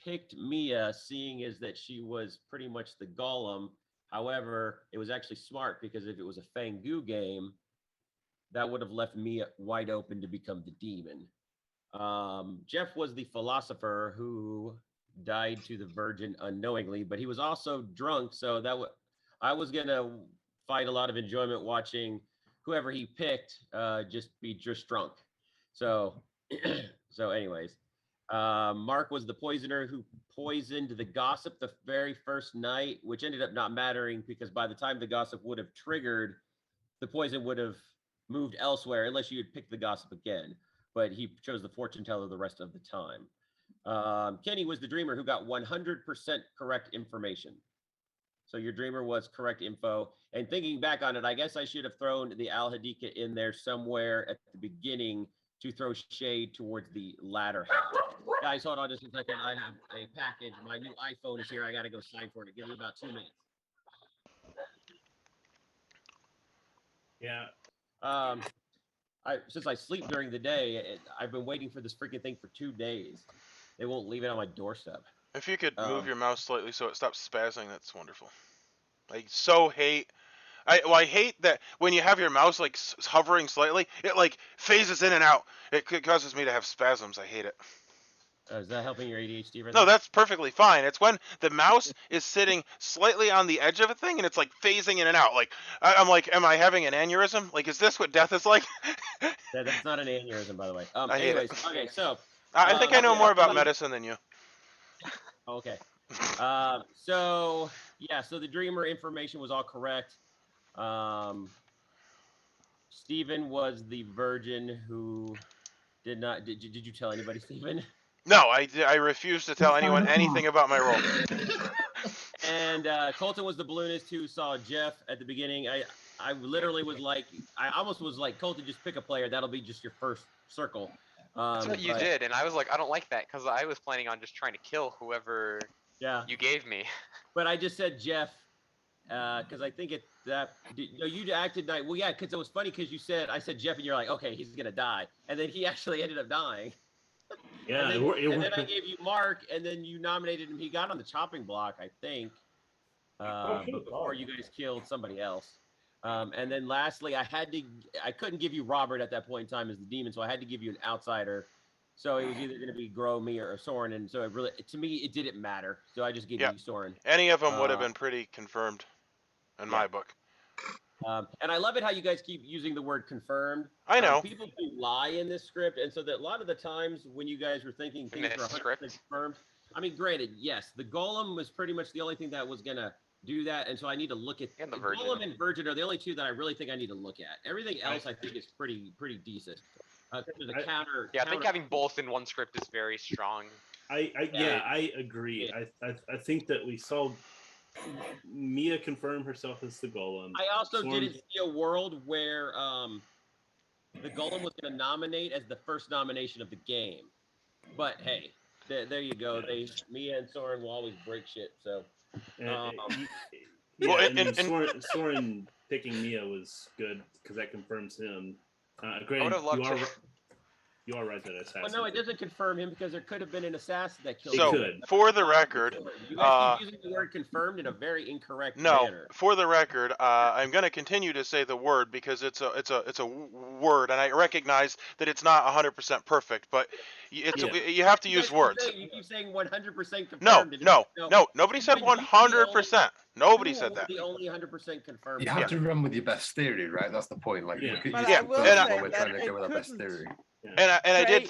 picked Mia, seeing as that she was pretty much the golem. However, it was actually smart because if it was a Fangu game, that would have left Mia wide open to become the demon. Jeff was the philosopher who died to the Virgin unknowingly, but he was also drunk, so I was gonna find a lot of enjoyment watching whoever he picked just be just drunk. So, anyways, Mark was the poisoner who poisoned the gossip the very first night, which ended up not mattering because by the time the gossip would have triggered, the poison would have moved elsewhere unless you had picked the gossip again. But he chose the fortune teller the rest of the time. Kenny was the dreamer who got 100% correct information. So your dreamer was correct info. And thinking back on it, I guess I should have thrown the Al Hadika in there somewhere at the beginning to throw shade towards the latter half. Guys, hold on just a second. I have a package. My new iPhone is here. I got to go sign for it. Give me about 2 minutes. Yeah. Since I sleep during the day, I've been waiting for this freaking thing for 2 days. They won't leave it on my doorstep. If you could move your mouse slightly so it stops spazzing, that's wonderful. I so hate. I hate that when you have your mouse like hovering slightly, it like phases in and out. It causes me to have spasms. I hate it. Is that helping your ADHD? Right no, that's perfectly fine. It's when the mouse is sitting slightly on the edge of a thing and it's like phasing in and out. Like I'm like, am I having an aneurysm? Like, is this what death is like? That's not an aneurysm, by the way. I hate Anyways, it. okay, so I think I know more about medicine than you. Okay. So the dreamer information was all correct. Stephen was the virgin who did not. Did you tell anybody, Stephen? No, I refuse to tell anyone anything about my role. And Colton was the balloonist who saw Jeff at the beginning. I literally was like, I almost was like, Colton, just pick a player. That'll be just your first circle. That's what you did, and I was like, I don't like that because I was planning on just trying to kill whoever you gave me. But I just said Jeff because I think you acted like, well, yeah, because it was funny because I said Jeff, and you're like, okay, he's gonna die, and then he actually ended up dying. Yeah, and then I gave you Mark, and then you nominated him. He got on the chopping block, I think, before you guys killed somebody else. And then lastly, I couldn't give you Robert at that point in time as the demon, so I had to give you an outsider. So it was either going to be Grow, me, or Soren, and so to me, it didn't matter. So I just gave you Soren. Any of them would have been pretty confirmed in my book. And I love it how you guys keep using the word confirmed. I know. People do lie in this script, and so that a lot of the times when you guys were thinking things were 100% confirmed, I mean, granted, yes, the golem was pretty much the only thing that was going to do that, and so I need to look at the Virgin. Golem and Virgin are the only two that I really think I need to look at. Everything else I think is pretty decent. There's a counter. Yeah, I think having both in one script is very strong. I agree. I think that we saw Mia confirm herself as the golem. I also didn't see a world where the golem was going to nominate as the first nomination of the game. But hey, there you go. Mia and Soren will always break shit. So. Soren picking Mia was good because that confirms him. Granted, you are right that assassin. Well, no, it doesn't confirm him because there could have been an assassin that killed So, him. for the record, you guys keep using the word confirmed in a very incorrect manner. For the record, I'm going to continue to say the word because it's a word, and I recognize that it's not 100% perfect, but you have to use words. You keep saying 100% No, confirmed. nobody said 100%. Nobody said that. The only 100% confirmed. You have to run with your best theory, right? That's the point. Like, we're trying to go with our best theory. And I did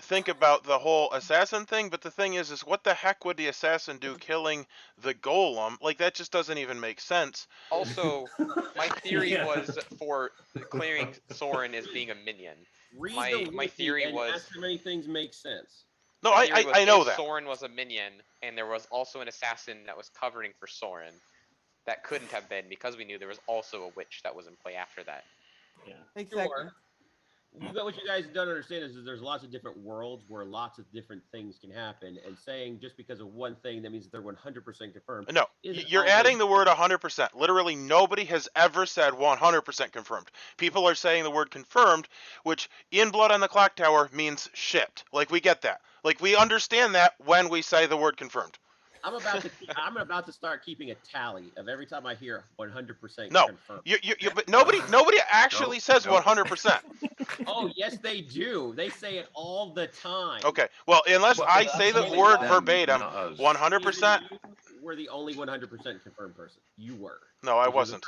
think about the whole assassin thing, but the thing is what the heck would the assassin do killing the golem? Like, that just doesn't even make sense. Also, my theory was for clearing Soren as being a minion. My theory was ask how many things make sense. No, I know that. Soren was a minion, and there was also an assassin that was covering for Soren. That couldn't have been because we knew there was also a witch that was in play after that. Yeah, exactly. what you guys don't understand is there's lots of different worlds where lots of different things can happen, and saying just because of one thing that means that they're 100% confirmed. No, you're adding the word 100%. Literally, nobody has ever said 100% confirmed. People are saying the word confirmed, which in Blood on the Clocktower means shit. Like, we get that. Like, we understand that when we say the word confirmed. I'm about to start keeping a tally of every time I hear 100% No, confirmed. but nobody actually says 100%. Oh, yes, they do. They say it all the time. Okay, well, unless I say the word verbatim, 100%. We're the only 100% confirmed person. You were. No, I wasn't.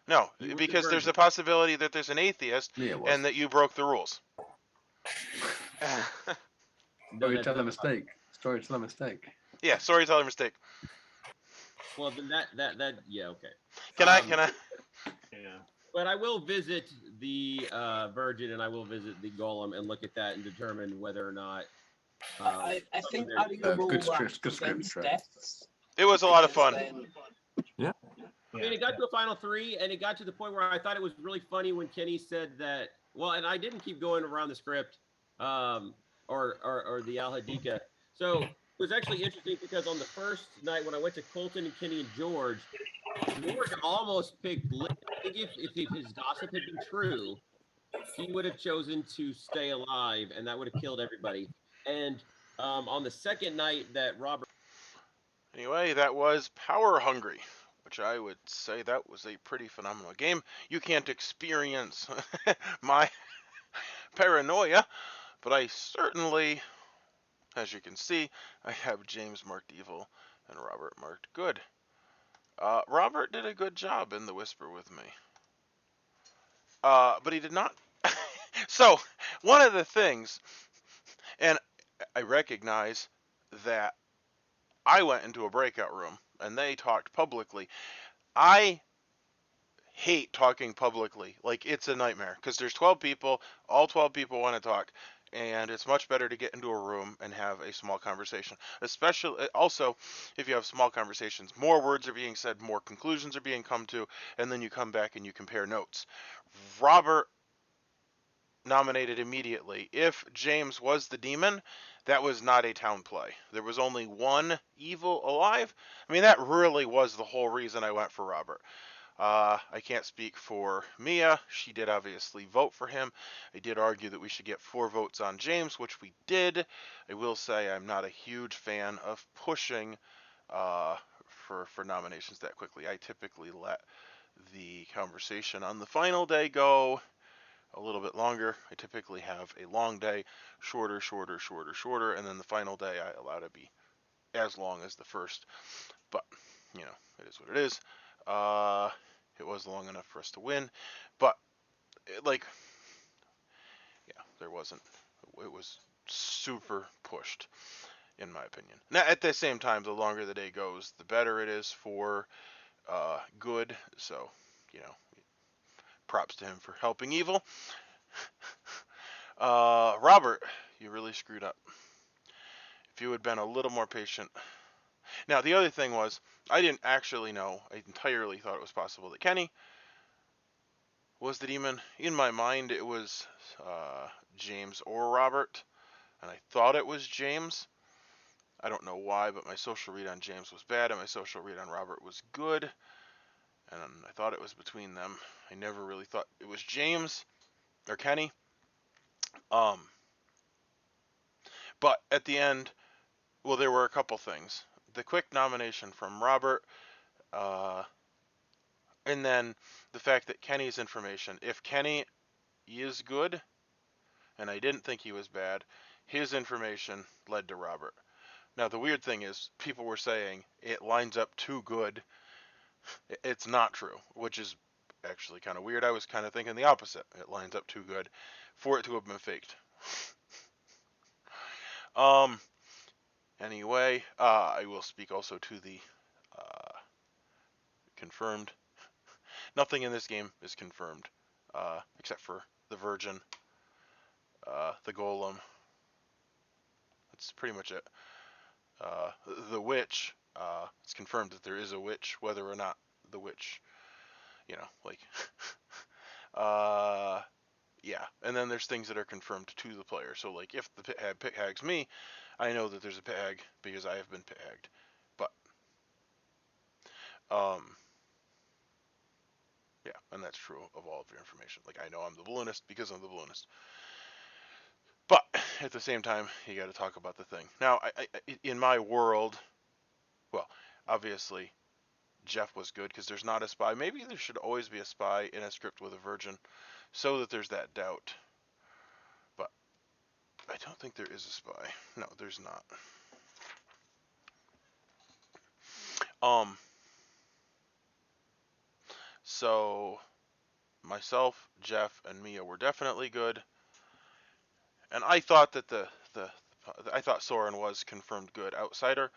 No, because there's a possibility that there's an atheist and that you broke the rules. Storyteller mistake. Storyteller mistake. Yeah, storyteller mistake. Well, then that yeah, okay. Can I? Yeah. But I will visit the Virgin and I will visit the Golem and look at that and determine whether or not. I think adding a rule that prevents deaths. It was a lot of fun. Yeah. I mean, it got to a final 3, and it got to the point where I thought it was really funny when Kenny said that. Well, and I didn't keep going around the script, or the Al Hadika. So it was actually interesting because on the first night when I went to Colton and Kenny and George almost picked Lynn. I think if his gossip had been true, he would have chosen to stay alive, and that would have killed everybody. And on the second night that Robert. Anyway, that was Power Hungry, which I would say that was a pretty phenomenal game. You can't experience my paranoia, but I certainly, as you can see, I have James marked evil and Robert marked good. Robert did a good job in the Whisper with me. But he did not. So, one of the things, and I recognize that I went into a breakout room and they talked publicly. I hate talking publicly. Like, it's a nightmare because there's 12 people, all 12 people want to talk, and it's much better to get into a room and have a small conversation. Especially, also, if you have small conversations, more words are being said, more conclusions are being come to, and then you come back and you compare notes. Robert nominated immediately. If James was the demon, that was not a town play. There was only one evil alive. I mean, that really was the whole reason I went for Robert. I can't speak for Mia. She did obviously vote for him. I did argue that we should get 4 votes on James, which we did. I will say I'm not a huge fan of pushing for nominations that quickly. I typically let the conversation on the final day go a little bit longer. I typically have a long day, shorter, and then the final day I allow to be as long as the first. But, you know, it is what it is. It was long enough for us to win, but, like, yeah, there wasn't, it was super pushed, in my opinion. Now, at the same time, the longer the day goes, the better it is for good, so, you know, props to him for helping evil. Robert, you really screwed up. If you had been a little more patient. Now, the other thing was, I didn't actually know. I entirely thought it was possible that Kenny was the demon. In my mind, it was James or Robert, and I thought it was James. I don't know why, but my social read on James was bad, and my social read on Robert was good, and I thought it was between them. I never really thought it was James or Kenny. But at the end, well, there were a couple things. The quick nomination from Robert, and then the fact that Kenny's information, if Kenny is good, and I didn't think he was bad, his information led to Robert. Now, the weird thing is, people were saying it lines up too good. It's not true, which is actually kind of weird. I was kind of thinking the opposite. It lines up too good for it to have been faked. Anyway, I will speak also to the confirmed. Nothing in this game is confirmed, except for the Virgin, the Golem. That's pretty much it. The Witch, it's confirmed that there is a witch, whether or not the witch, you know, like, yeah, and then there's things that are confirmed to the player. So like if the pit hags me, I know that there's a pit hag because I have been pit hagged. But yeah, and that's true of all of your information. Like I know I'm the balloonist because I'm the balloonist. But at the same time, you got to talk about the thing. Now, in my world, well, obviously, Jeff was good because there's not a spy. Maybe there should always be a spy in a script with a virgin, so that there's that doubt. But I don't think there is a spy. No, there's not. So myself, Jeff, and Mia were definitely good, and I thought that I thought Soren was confirmed good outsider.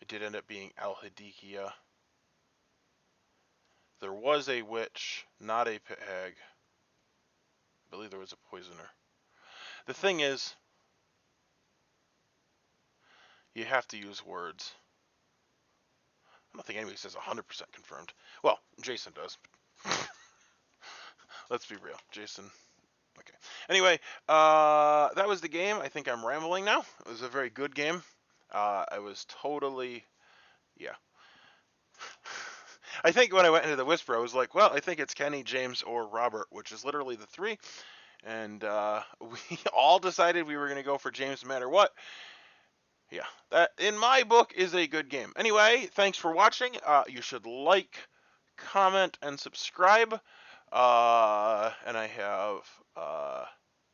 It did end up being Al-Hadikia. There was a witch, not a pit hag. I believe there was a poisoner. The thing is, you have to use words. I don't think anybody says 100% confirmed. Well, Jason does. Let's be real. Jason. Okay. Anyway, that was the game. I think I'm rambling now. It was a very good game. I was totally, yeah. I think when I went into the Whisper, I was like, well, I think it's Kenny, James, or Robert, which is literally the three. And we all decided we were going to go for James no matter what. Yeah, that in my book is a good game. Anyway, thanks for watching. You should like, comment, and subscribe. And I have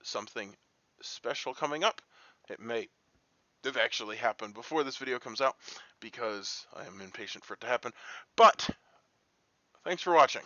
something special coming up. It may have actually happened before this video comes out because I am impatient for it to happen. But thanks for watching.